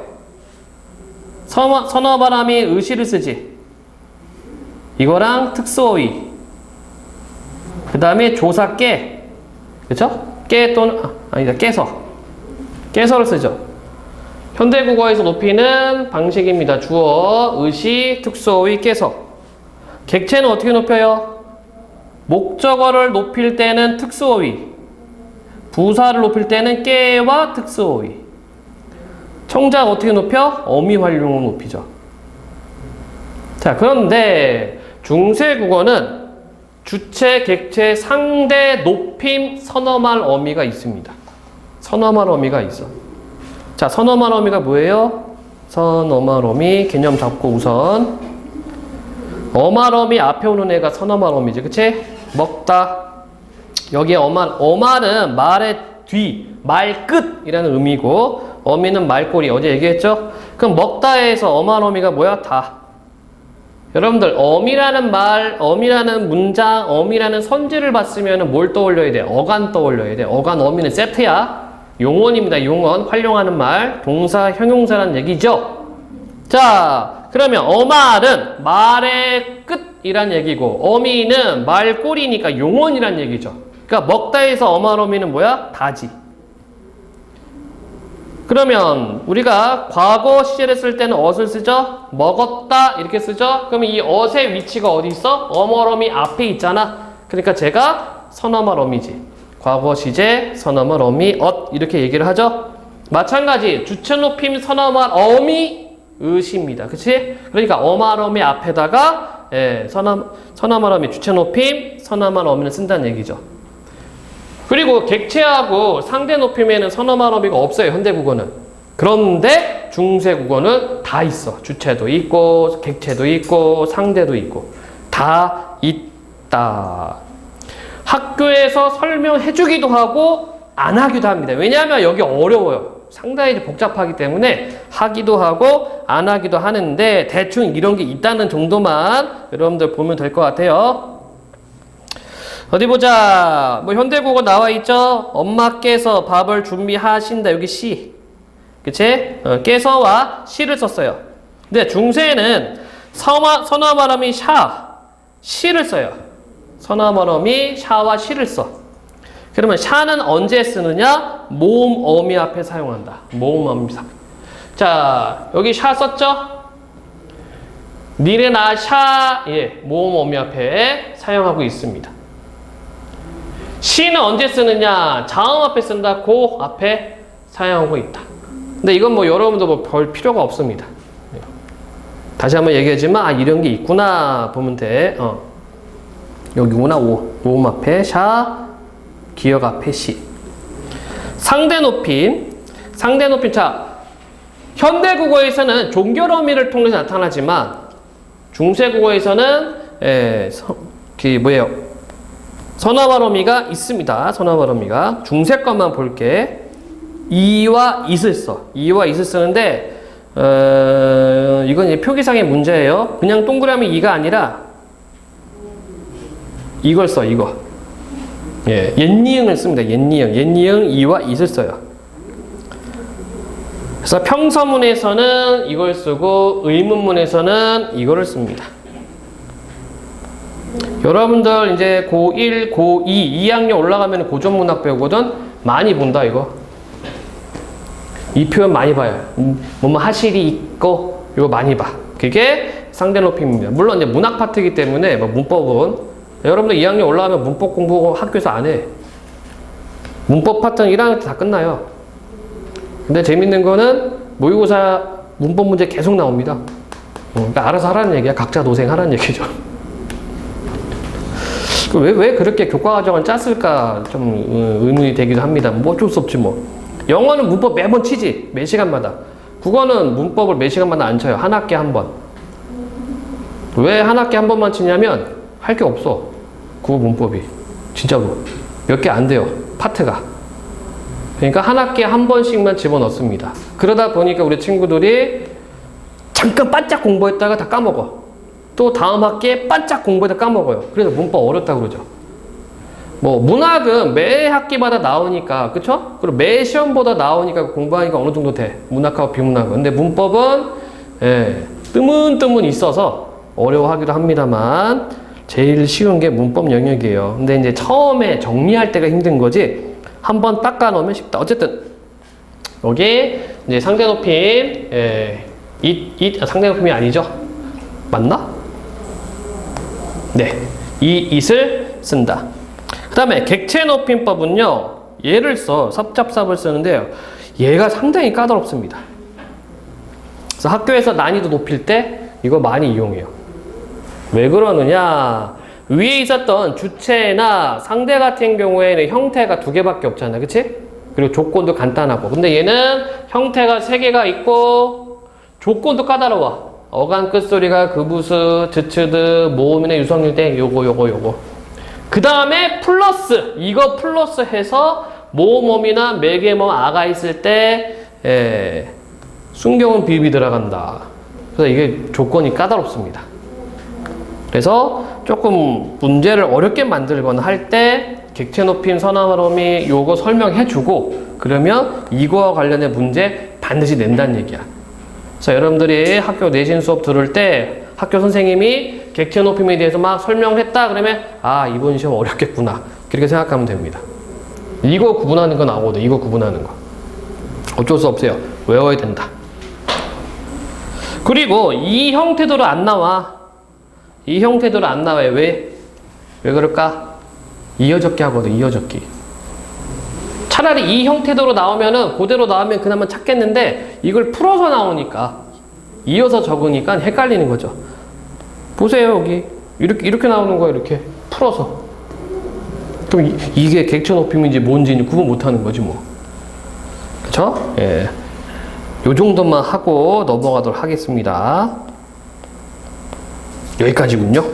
선어바람이 의시를 쓰지. 이거랑 특수어휘. 그 다음에 조사 깨. 그쵸? 깨 또는 아니다. 깨서를 쓰죠. 현대국어에서 높이는 방식입니다. 주어, 의시, 특수어휘, 깨서. 객체는 어떻게 높여요? 목적어를 높일 때는 특수어휘, 부사를 높일 때는 깨와 특수어휘. 청자가 어떻게 높여? 어미 활용으로 높이죠. 자, 그런데 중세국어는 주체, 객체, 상대, 높임, 선어말 어미가 있습니다. 선어말 어미가 있어. 자, 선어말 어미가 뭐예요? 선어말 어미 개념 잡고 우선 어말 어미 앞에 오는 애가 선어말 어미지, 그치? 먹다. 여기에 어말은 말의 뒤, 말 끝이라는 의미고 어미는 말꼬리. 어제 얘기했죠? 그럼 먹다에서 어말 어미가 뭐야? 다. 여러분들 어미라는 말, 어미라는 문장, 어미라는 선지를 봤으면 뭘 떠올려야 돼? 어간 떠올려야 돼. 어간 어미는 세트야. 용언입니다. 용언. 활용하는 말. 동사, 형용사라는 얘기죠. 자, 그러면 어말은 말의 끝이란 얘기고 어미는 말꼬리니까 용언이란 얘기죠. 그러니까 먹다에서 어말 어미는 뭐야? 다지. 그러면 우리가 과거 시제를 쓸 때는 어를 쓰죠? 먹었다 이렇게 쓰죠? 그러면 이 어의 위치가 어디 있어? 어말 어미 앞에 있잖아. 그러니까 제가 선어말 어미지. 과거 시제 선어말 어미 이렇게 얘기를 하죠. 마찬가지 주체 높임 선어말 어미 의시입니다. 그치? 그러니까 어말 어미 앞에다가 선어말 어미 주체 높임 선어말 어미는 쓴다는 얘기죠. 그리고 객체하고 상대 높임에는 선어말 어미가 없어요. 현대국어는. 그런데 중세국어는 다 있어. 주체도 있고 객체도 있고 상대도 있고 다 있다. 학교에서 설명해주기도 하고 안 하기도 합니다. 왜냐하면 여기 어려워요. 상당히 복잡하기 때문에 하기도 하고 안 하기도 하는데 대충 이런 게 있다는 정도만 여러분들 보면 될 것 같아요. 어디 보자. 뭐 현대국어 나와 있죠? 엄마께서 밥을 준비하신다. 여기 시. 그치? 깨서와 시를 썼어요. 근데 중세에는 선어말어미 샤, 시를 써요. 선어말어미 샤와 시를 써. 그러면 샤는 언제 쓰느냐? 모음 어미 앞에 사용한다. 모음 어미 앞에. 자, 여기 샤 썼죠? 니네나 샤, 예, 모음 어미 앞에 사용하고 있습니다. 시는 언제 쓰느냐? 자음 앞에 쓴다. 고 앞에 사용하고 있다. 근데 이건 뭐 여러분도 뭐 별 필요가 없습니다. 다시 한번 얘기하지만, 아, 이런 게 있구나 보면 돼. 여기구나. 모음 앞에 샤, 기역 앞에 시. 상대 높임. 상대 높임. 자, 현대 국어에서는 종결 어미를 통해서 나타나지만 중세 국어에서는 뭐예요? 선어말 어미가 있습니다. 선어말 어미가. 중세 것만 볼게. 이와 it을 써. 이와 it을 쓰는데 이건 이제 표기상의 문제예요. 그냥 동그라미 이가 아니라 이걸 써. 이거. 예, 옛니응을 씁니다. 옛니응. 옛니응 이와 it을 써요. 그래서 평서문에서는 이걸 쓰고 의문문에서는 이거를 씁니다. 여러분들 이제 고1, 고2, 2학년 올라가면 고전문학 배우거든. 많이 본다 이거. 이 표현 많이 봐요. 뭐뭐 하실이 있고 이거 많이 봐. 그게 상대 높임입니다. 물론 이제 문학 파트이기 때문에 뭐 문법은 여러분들 2학년 올라가면 문법 공부 학교에서 안 해. 문법 파트는 1학년 때 다 끝나요. 근데 재밌는 거는 모의고사 문법 문제 계속 나옵니다. 그러니까 알아서 하라는 얘기야. 각자 도생하라는 얘기죠. 왜 그렇게 교과과정을 짰을까 좀 의문이 되기도 합니다. 뭐 어쩔 수 없지 뭐. 영어는 문법 매번 치지. 매 시간마다. 국어는 문법을 매 시간마다 안 쳐요. 한 학기에 한 번. 왜 한 학기에 한 번만 치냐면 할 게 없어. 국어 문법이. 진짜로. 몇 개 안 돼요. 파트가. 그러니까 한 학기에 한 번씩만 집어넣습니다. 그러다 보니까 우리 친구들이 잠깐 바짝 공부했다가 다 까먹어. 또 다음 학기에 바짝 공부했다가 까먹어요. 그래서 문법 어렵다고 그러죠. 뭐 문학은 매 학기마다 나오니까, 그쵸? 그리고 매 시험보다 나오니까 공부하니까 어느 정도 돼. 문학하고 비문학은. 근데 문법은 뜨문뜨문 있어서 어려워하기도 합니다만 제일 쉬운 게 문법 영역이에요. 근데 이제 처음에 정리할 때가 힘든 거지. 한번 닦아 놓으면 쉽다. 어쨌든 여기 이제 상대 높임, 상대 높임이 아니죠? 맞나? 네, it을 쓴다. 그 다음에 객체 높임법은요, 얘를 써. 섭잡삽을 쓰는데요, 얘가 상당히 까다롭습니다. 그래서 학교에서 난이도 높일 때 이거 많이 이용해요. 왜 그러느냐? 위에 있었던 주체나 상대 같은 경우에는 형태가 2개밖에 없잖아. 그치? 그리고 조건도 간단하고. 근데 얘는 형태가 3개가 있고 조건도 까다로워. 어간 끝소리가 그부스, 즈츠드, 모음이나 유성일 때 요거. 그 다음에 플러스. 이거 플러스 해서 모음어미나 매개모음 아가 있을 때 순경은 비읍이 들어간다. 그래서 이게 조건이 까다롭습니다. 그래서 조금 문제를 어렵게 만들거나 할 때 객체 높임, 선어말 어미 요거 설명해주고 그러면 이거와 관련된 문제 반드시 낸다는 얘기야. 그래서 여러분들이 학교 내신 수업 들을 때 학교 선생님이 객체 높임에 대해서 막 설명을 했다 그러면 아, 이번 시험 어렵겠구나 그렇게 생각하면 됩니다. 이거 구분하는 거 나오거든. 이거 구분하는 거 어쩔 수 없어요. 외워야 된다. 그리고 이 형태대로 안 나와. 이 형태대로 안 나와요. 왜 그럴까? 이어적기 하거든. 이어적기. 차라리 이 형태대로 나오면은 그대로 나오면 그나마 찾겠는데 이걸 풀어서 나오니까 이어서 적으니까 헷갈리는 거죠. 보세요. 여기 이렇게 나오는 거예요. 이렇게 풀어서. 그럼 이게 객체 높임인지 뭔지 구분 못하는 거지 뭐. 그쵸? 예. 요 정도만 하고 넘어가도록 하겠습니다. 여기까지군요.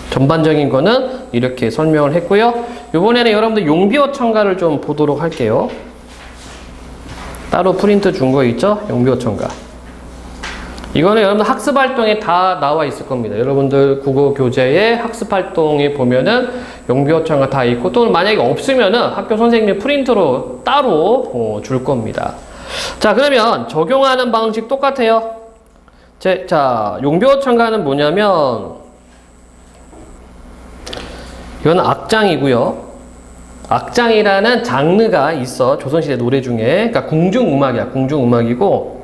전반적인 거는 이렇게 설명을 했고요. 이번에는 여러분들 용비어 첨가를 좀 보도록 할게요. 따로 프린트 준 거 있죠? 용비어 첨가. 이거는 여러분들 학습 활동에 다 나와 있을 겁니다. 여러분들 국어 교재에 학습 활동에 보면은 용비어 첨가 다 있고, 또 만약에 없으면은 학교 선생님이 프린트로 따로 줄 겁니다. 자, 그러면 적용하는 방식 똑같아요. 자, 용비어 첨가는 뭐냐면 이건 악장이고요. 악장이라는 장르가 있어. 조선시대 노래 중에. 그러니까 궁중음악이야. 궁중음악이고,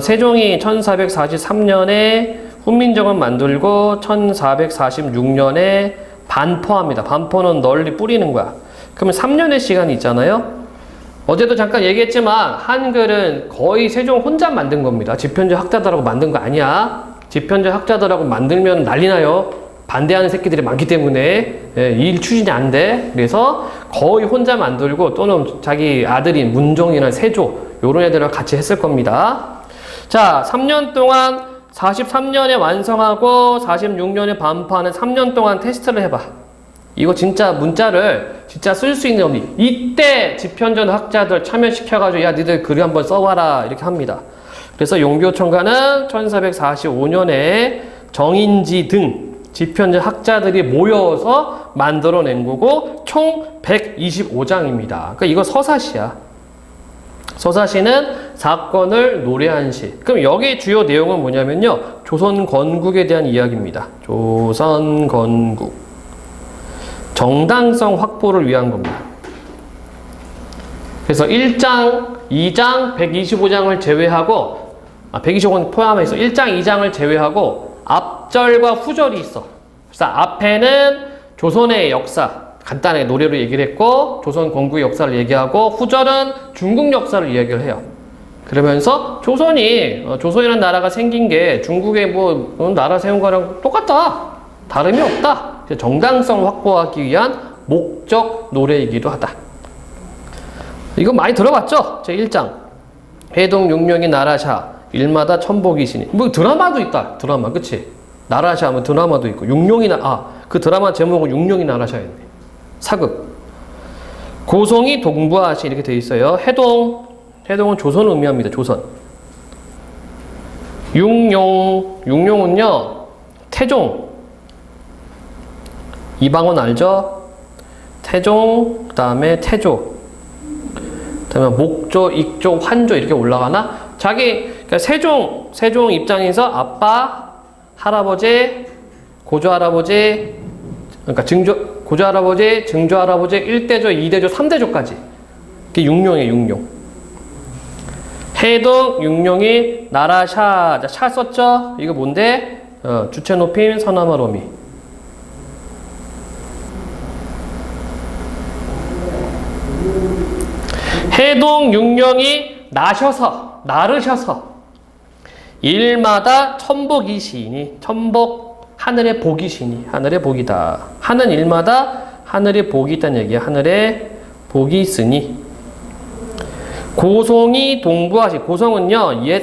세종이 1443년에 훈민정음 만들고 1446년에 반포합니다. 반포는 널리 뿌리는 거야. 그러면 3년의 시간이 있잖아요. 어제도 잠깐 얘기했지만 한글은 거의 세종 혼자 만든 겁니다. 집현전 학자들하고 만든 거 아니야. 집현전 학자들하고 만들면 난리 나요. 반대하는 새끼들이 많기 때문에 일 추진이 안 돼. 그래서 거의 혼자 만들고 또는 자기 아들인 문종이나 세조 요런 애들과 같이 했을 겁니다. 자, 3년 동안 43년에 완성하고 46년에 반포하는 3년 동안 테스트를 해봐. 이거 진짜 문자를 진짜 쓸 수 있는 의미. 이때 집현전 학자들 참여시켜가지고 야 니들 글 한번 써봐라 이렇게 합니다. 그래서 용교총괄은 1445년에 정인지 등 집현전 학자들이 모여서 만들어낸 거고 총 125장입니다. 그러니까 이거 서사시야. 서사시는 사건을 노래한 시. 그럼 여기 주요 내용은 뭐냐면요. 조선 건국에 대한 이야기입니다. 조선 건국. 정당성 확보를 위한 겁니다. 그래서 1장, 2장, 125장을 제외하고 125장 포함해서 1장, 2장을 제외하고 앞절과 후절이 있어. 그래서 앞에는 조선의 역사 간단하게 노래로 얘기를 했고 조선 건국의 역사를 얘기하고 후절은 중국 역사를 이야기를 해요. 그러면서 조선이라는 나라가 생긴 게 중국의 뭐 나라 세운 거랑 똑같다. 다름이 없다. 정당성 확보하기 위한 목적 노래이기도 하다. 이거 많이 들어봤죠? 제 1장. 해동 육룡이 나라샤 일마다 천복이시니. 뭐 드라마도 있다. 드라마 그치? 나라샤 하면 드라마도 있고 그 드라마 제목은 육룡이 나라샤였네. 사극. 고송이 동부하시 이렇게 돼 있어요. 해동은 조선을 의미합니다. 조선. 육룡은요 태종. 이방원 알죠? 태종, 그 다음에 태조, 그 다음에 목조, 익조, 환조 이렇게 올라가나? 그러니까 세종 입장에서 아빠, 할아버지, 고조할아버지, 그러니까 고조할아버지, 증조할아버지, 1대조, 2대조, 3대조까지. 그게 육룡이에요, 육룡. 해동, 육룡이 나라샤, 샤 썼죠? 이거 뭔데? 주체 높임, 서남을 어미. 해동 육룡이 나르셔서 일마다 천복이시니 천복 하늘의 복이시니 하늘의 복이다. 하는 일마다 하늘의 복이 있다는 얘기야. 하늘의 복이 있으니 고송이 동부하시. 고송은요 옛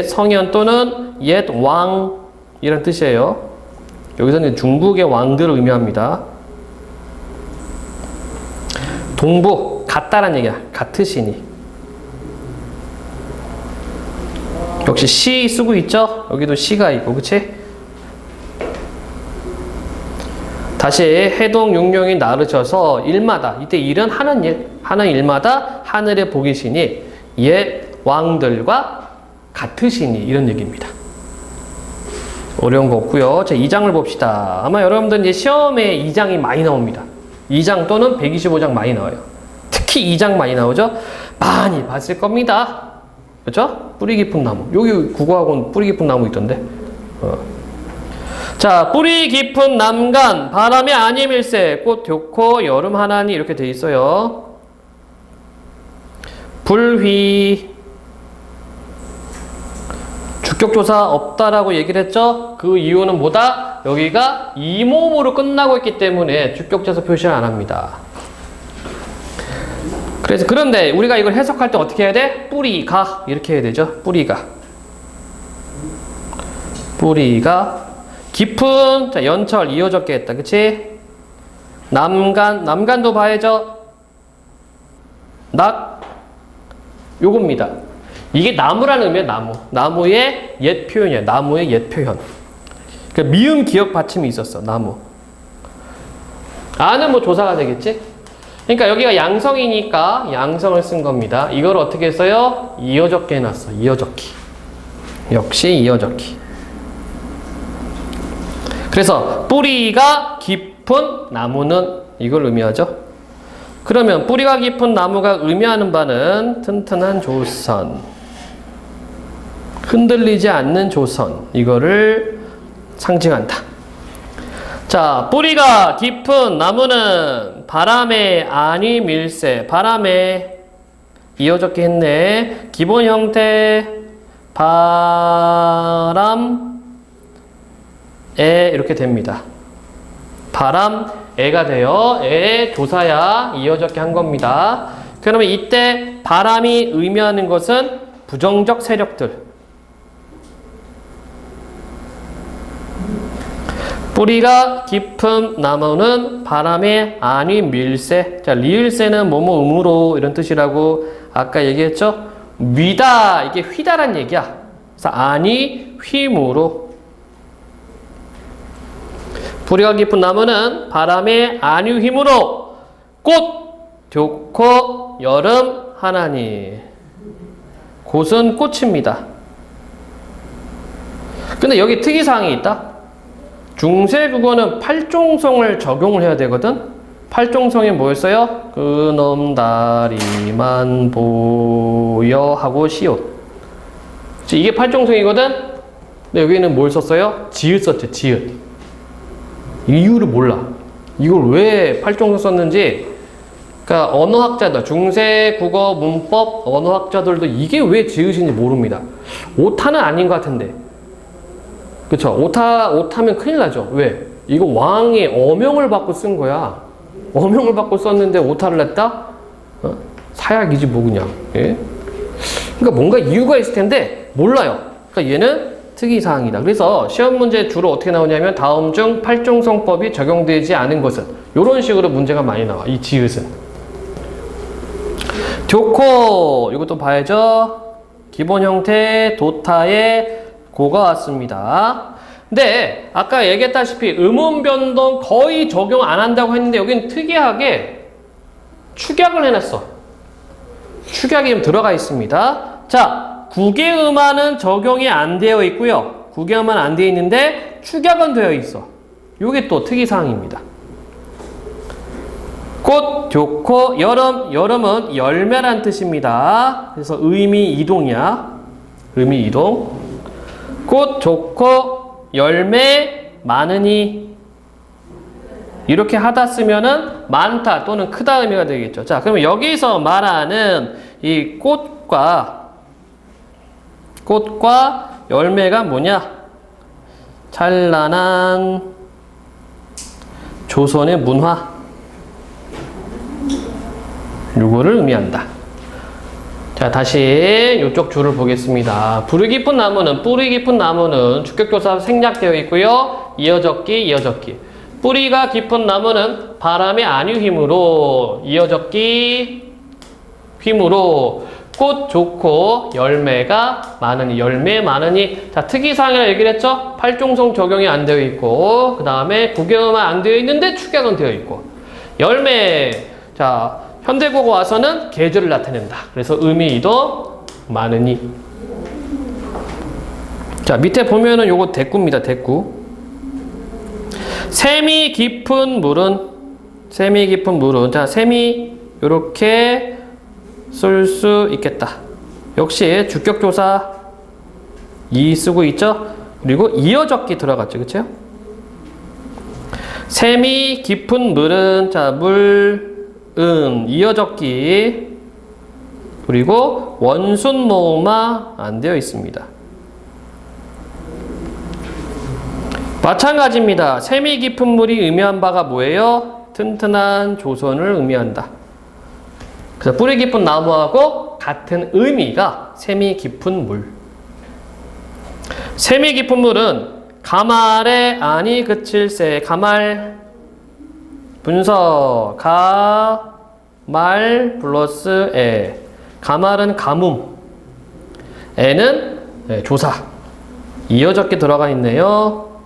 성현 또는 옛 왕 이런 뜻이에요. 여기서는 중국의 왕들을 의미합니다. 동부, 같다란 얘기야. 같으시니. 역시 시 쓰고 있죠? 여기도 시가 있고, 그치? 다시 해동 육룡이 나르셔서 일마다, 이때 일은 하는 일마다 하늘의 복이시니 옛 왕들과 같으시니 이런 얘기입니다. 어려운 거 없고요. 자, 2장을 봅시다. 아마 여러분들 이제 시험에 2장이 많이 나옵니다. 2장 또는 125장 많이 나와요. 특히 2장 많이 나오죠? 많이 봤을 겁니다. 그렇죠? 뿌리 깊은 나무. 여기 국어학원 뿌리 깊은 나무 있던데. 자, 뿌리 깊은 남간, 바람이 아님일세, 꽃 좋고 여름 하나니 이렇게 돼 있어요. 불휘. 주격조사 없다라고 얘기를 했죠? 그 이유는 뭐다? 여기가 이모음으로 끝나고 있기 때문에 주격조사 표시를 안 합니다. 그런데 우리가 이걸 해석할 때 어떻게 해야 돼? 뿌리가 이렇게 해야 되죠? 뿌리가 깊은, 자, 연철 이어졌게 했다. 그치? 남간도 봐야죠? 요겁니다. 이게 나무라는 의미야, 나무. 나무의 옛 표현이야. 나무의 옛 표현. 그러니까 미음 기억 받침이 있었어, 나무. 아는 뭐 조사가 되겠지? 그러니까 여기가 양성이니까 양성을 쓴 겁니다. 이걸 어떻게 써요? 이어적기 해놨어, 이어적기. 역시 이어적기. 그래서 뿌리가 깊은 깊은 나무는 이걸 의미하죠. 그러면 뿌리가 깊은 나무가 의미하는 바는 튼튼한 조선, 흔들리지 않는 조선, 이거를 상징한다. 자, 뿌리가 깊은 나무는 바람에 안위 밀새, 바람에 이어졌게 했네. 기본 형태 바람에 이렇게 됩니다. 바람에가 돼요. 에 조사야 이어졌게 한 겁니다. 그러면 이때 바람이 의미하는 것은 부정적 세력들. 뿌리가 깊은 나무는 바람에 안위 밀새. 자, 리을새는 뭐뭐 음으로 이런 뜻이라고 아까 얘기했죠? 위다, 이게 휘다란 얘기야. 그래서 안위 휘무로. 뿌리가 깊은 나무는 바람에 안위 휘무로 꽃 좋고 여름 하나니. 꽃은 꽃입니다. 근데 여기 특이사항이 있다. 중세 국어는 팔종성을 적용을 해야 되거든. 팔종성이 뭐였어요? 그놈 다리만 보여 하고 시옷. 이게 팔종성이거든. 근데 여기는 뭘 썼어요? 지읒 썼죠. 지읒. 이유를 몰라. 이걸 왜 팔종성 썼는지. 그러니까 언어학자들, 중세 국어 문법 언어학자들도 이게 왜 지읒인지 모릅니다. 오타는 아닌 것 같은데. 그쵸? 오타면 큰일 나죠. 왜? 이거 왕의 어명을 받고 쓴 거야. 어명을 받고 썼는데 오타를 냈다? 사약이지 뭐 그냥. 예? 그러니까 뭔가 이유가 있을 텐데 몰라요. 그러니까 얘는 특이사항이다. 그래서 시험 문제 주로 어떻게 나오냐면 다음 중 팔종성법이 적용되지 않은 것은 이런 식으로 문제가 많이 나와. 이 지읒은. 좋고 이것도 봐야죠. 기본 형태 도타의 고가 왔습니다. 근데 아까 얘기했다시피 음운 변동 거의 적용 안 한다고 했는데 여기는 특이하게 축약을 해놨어. 축약이 좀 들어가 있습니다. 자, 국외음화는 적용이 안 되어 있고요. 국외음화는 안 되어 있는데 축약은 되어 있어. 이게 또 특이사항입니다. 꽃 좋고 여름, 여름은 열매란 뜻입니다. 그래서 의미 이동이야. 의미 이동. 꽃 좋고 열매 많으니 이렇게 하다 쓰면은 많다 또는 크다 의미가 되겠죠. 자, 그러면 여기서 말하는 이 꽃과 열매가 뭐냐? 찬란한 조선의 문화, 요거를 의미한다. 자, 다시 이쪽 줄을 보겠습니다. 뿌리 깊은 나무는 주격조사 생략되어 있고요. 이어적기. 뿌리가 깊은 나무는 바람의 안위 힘으로, 이어적기 힘으로 꽃 좋고 열매가 많으니, 열매 많으니. 자, 특이사항이라 얘기를 했죠? 팔종성 적용이 안 되어 있고, 그 다음에 국외음화 안 되어 있는데 축약은 되어 있고, 열매. 자, 현대국어 와서는 계절을 나타낸다. 그래서 의미도 많으니. 자, 밑에 보면은 요거 대꾸입니다. 대꾸. 샘이 깊은 물은, 자, 샘이 요렇게 쓸 수 있겠다. 역시 주격조사 이 쓰고 있죠? 그리고 이어적기 들어갔죠. 그쵸? 샘이 깊은 물은, 자, 이어적기. 그리고 원순 모음화 안 되어 있습니다. 마찬가지입니다. 샘이 깊은 물이 의미한 바가 뭐예요? 튼튼한 조선을 의미한다. 그래서 뿌리 깊은 나무하고 같은 의미가 샘이 깊은 물. 샘이 깊은 물은 가말에 안이 그칠새. 가말 분석 가말 플러스 에. 가말은 가뭄, 에는 조사. 이어적게 들어가 있네요.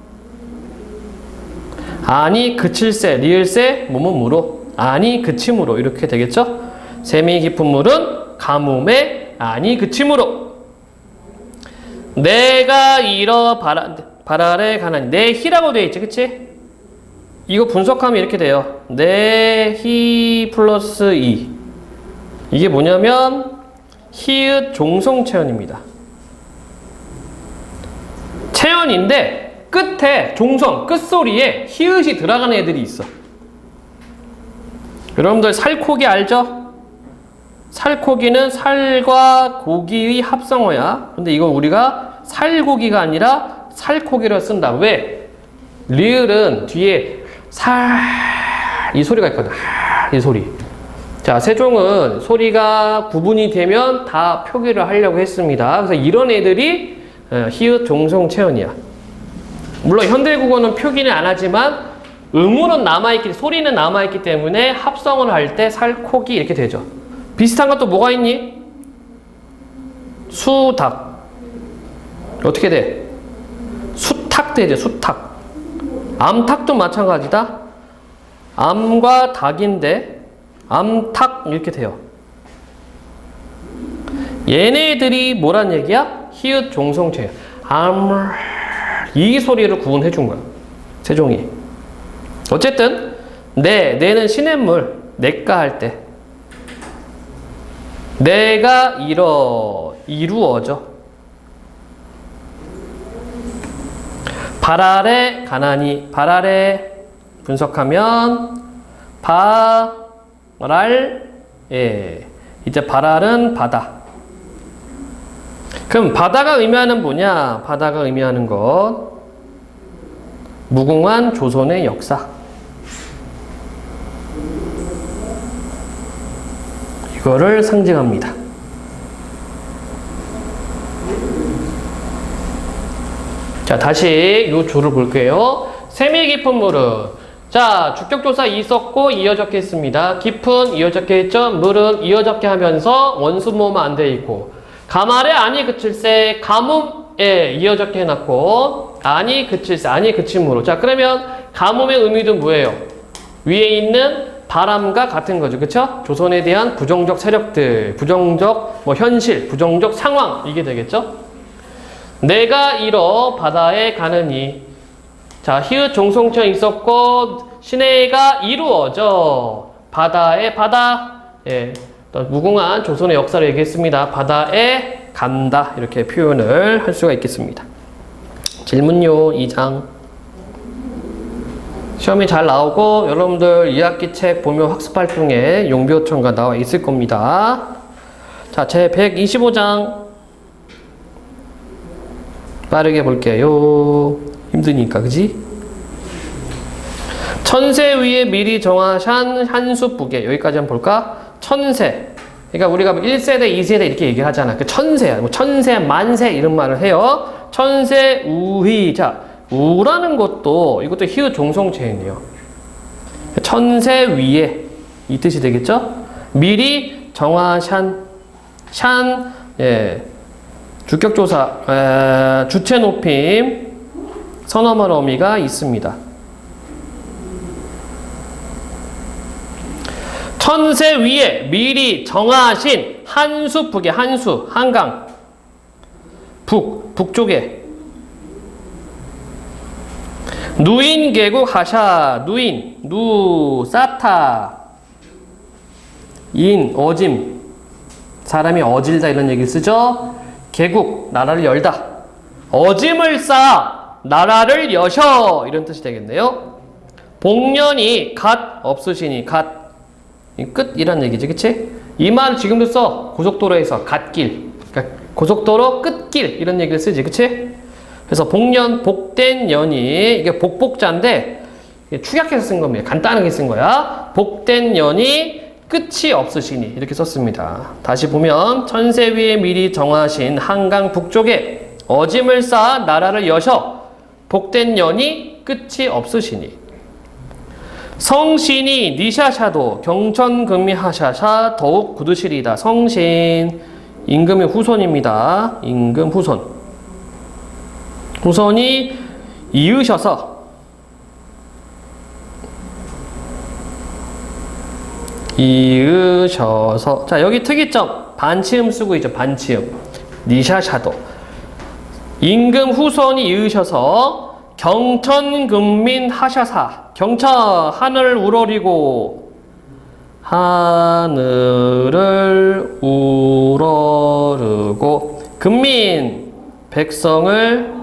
안이 그칠새, 리을새, 뭐뭐무로. 안이 그침으로 이렇게 되겠죠? 샘이 깊은 물은 가뭄에 안이 그침으로. 내가 이러 바랄에 가나니. 내 희라고 되어 있지, 그치? 이거 분석하면 이렇게 돼요. 네, 히 플러스 이. 이게 뭐냐면 히읗 종성체언입니다. 체언인데 끝에 종성, 끝소리에 히읗이 들어가는 애들이 있어. 여러분들 살코기 알죠? 살코기는 살과 고기의 합성어야. 근데 이거 우리가 살고기가 아니라 살코기를 쓴다. 왜? 리을은 뒤에 이 소리가 있거든. 이 소리. 자, 세종은 소리가 구분이 되면 다 표기를 하려고 했습니다. 그래서 이런 애들이 히읗 종성 체언이야. 물론 현대국어는 표기는 안 하지만 음으로는 남아있기, 소리는 남아있기 때문에 합성을 할 때 살코기 이렇게 되죠. 비슷한 것도 뭐가 있니? 수닭. 어떻게 돼? 수탉 되죠, 수탉. 암탉도 마찬가지다. 암과 닭인데 암탉 이렇게 돼요. 얘네들이 뭐란 얘기야? 히읗 종성체. 이 소리를 구분해 준 거야. 세종이. 어쨌든 내는 시냇물. 내가 할 때. 내가 이루어져. 발 아래 가난이. 발 아래 분석하면 이제 발알은 바다. 그럼 바다가 의미하는 뭐냐? 바다가 의미하는 것 무궁한 조선의 역사. 이거를 상징합니다. 자, 다시 이 줄을 볼게요. 셈이 깊은 물은 자, 주격조사 있었고 이어적게 했습니다. 깊은 이어적게 했죠. 물은 이어적게 하면서 원수모만 안 돼 있고 가말에 아니 그칠세 가뭄에 이어적게 해놨고 아니 그칠세 아니 그침으로. 자, 그러면 가뭄의 의미도 뭐예요? 위에 있는 바람과 같은 거죠. 그쵸? 조선에 대한 부정적 세력들, 부정적 현실, 부정적 상황 이게 되겠죠? 내가 이뤄 바다에 가느니. 자, 히읗 종성체 있었고 시내가 이루어져 바다에 바다. 예, 무궁한 조선의 역사를 얘기했습니다. 바다에 간다 이렇게 표현을 할 수가 있겠습니다. 질문요 2장. 시험이 잘 나오고 여러분들 2학기 책 보면 학습활동에 용비어천가 나와 있을 겁니다. 자, 제 125장 빠르게 볼게요. 힘드니까 그지? 천세 위에 미리 정하산 한수북에. 여기까지 한번 볼까? 천세. 그러니까 우리가 1세대, 2세대 이렇게 얘기를 하잖아. 그 천세야. 뭐 천세, 만세 이런 말을 해요. 천세 우희. 자, 우라는 것도 이것도 히읗 종성체이네요. 천세 위에 이 뜻이 되겠죠? 미리 정하산 샨 예. 주격조사 주체 높임 선어말 어미가 있습니다. 천세 위에 미리 정하신 한수 북에. 한수 한강 북쪽에 누인 계국 하샤. 누인 누사타 인 어짐 사람이 어질다 이런 얘기를 쓰죠. 계국 나라를 열다. 어짐을 쌓아 나라를 여셔 이런 뜻이 되겠네요. 복년이 갓 없으시니. 갓 끝이란 얘기지, 그치? 이 말 지금도 써. 고속도로에서 갓길, 그러니까 고속도로 끝길 이런 얘기를 쓰지, 그치? 그래서 복년, 복된 년이 이게 복복자인데 축약해서 쓴 겁니다. 간단하게 쓴 거야. 복된 년이 끝이 없으시니 이렇게 썼습니다. 다시 보면 천세 위에 미리 정하신 한강 북쪽에 어짐을 쌓아 나라를 여셔 복된 년이 끝이 없으시니. 성신이 니샤샤도 경천금미 하샤샤 더욱 굳으시리다. 성신 임금의 후손입니다. 임금 후손. 후손이 이으셔서 자, 여기 특이점 반치음 쓰고 있죠. 반치음 니샤샤도 임금 후손이 이으셔서 경천금민 하샤사. 경차 하늘 우러리고 하늘을 우러르고 근민 백성을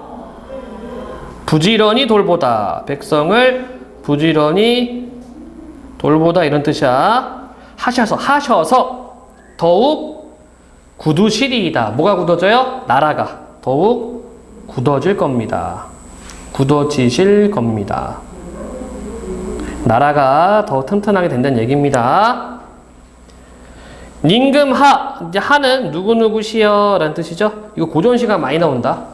부지런히 돌보다 백성을 부지런히 돌보다 이런 뜻이야. 하셔서 더욱 굳으시리이다. 뭐가 굳어져요? 나라가 더욱 굳어질 겁니다. 굳어지실 겁니다. 나라가 더 튼튼하게 된다는 얘기입니다. 닝금하, 이제 하는 누구누구시여 라는 뜻이죠. 이거 고전시가 많이 나온다.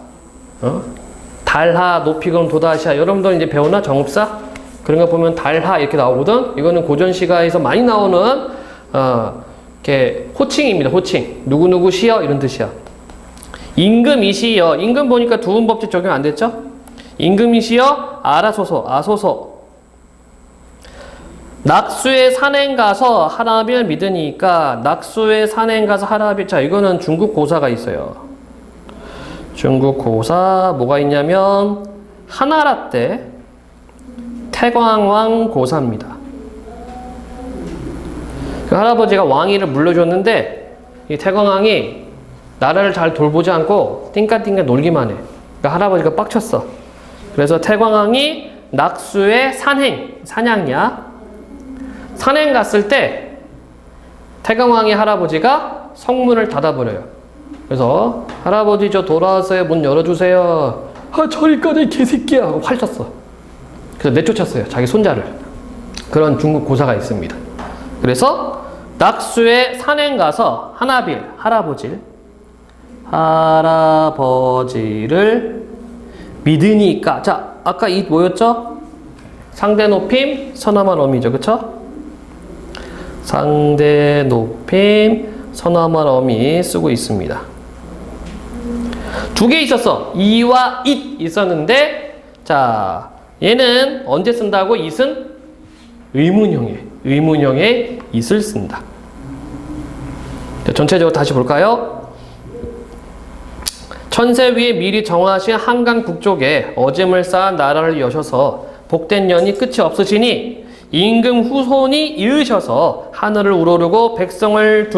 달하, 높이금, 도다시야. 여러분들 이제 배우나 정읍사? 그런 거 보면 달하 이렇게 나오거든. 이거는 고전시가에서 많이 나오는 이렇게 호칭입니다. 호칭. 누구누구시여 이런 뜻이야. 임금이시여. 임금 보니까 두음법칙 적용 안 됐죠? 임금이시여 아라소서, 아소서. 낙수의 산행 가서 하라빌 믿으니까 낙수의 산행 가서 하라빌. 자, 이거는 중국 고사가 있어요. 중국 고사 뭐가 있냐면 하나라 때 태광왕 고사입니다. 그 할아버지가 왕위를 물려줬는데 이 태광왕이 나라를 잘 돌보지 않고 띵까띵까 놀기만 해. 그러니까 할아버지가 빡쳤어. 그래서 태광왕이 낙수의 산행, 사냥이야. 산행 갔을 때 태광왕의 할아버지가 성문을 닫아버려요. 그래서 할아버지 저 돌아와서요. 문 열어주세요. 아 저리 꺼내 개새끼야 하고 활 쳤어. 그래서 내쫓았어요. 자기 손자를. 그런 중국 고사가 있습니다. 그래서 낙수의 산행 가서 하나빌 할아버지를 믿으니까. 자 아까 이 뭐였죠? 상대 높임 서남한 어미죠. 그쵸? 상대 높임 서남한 어미 쓰고 있습니다. 두 개 있었어. 이와 잇 있었는데 자 얘는 언제 쓴다고? 잇은 의문형에 잇을 쓴다. 자, 전체적으로 다시 볼까요? 천세 위에 미리 정하신 한강 북쪽에 어짐을 쌓은 나라를 여셔서 복된 년이 끝이 없으시니 임금 후손이 이으셔서 하늘을 우러르고 백성을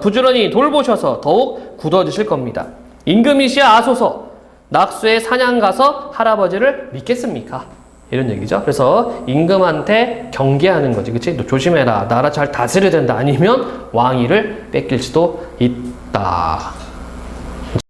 부지런히 돌보셔서 더욱 굳어지실 겁니다. 임금이시여 아소서. 낙수에 사냥 가서 할아버지를 믿겠습니까? 이런 얘기죠. 그래서 임금한테 경계하는 거지. 그치? 너 조심해라. 나라 잘 다스려야 된다. 아니면 왕위를 뺏길 수도 있다.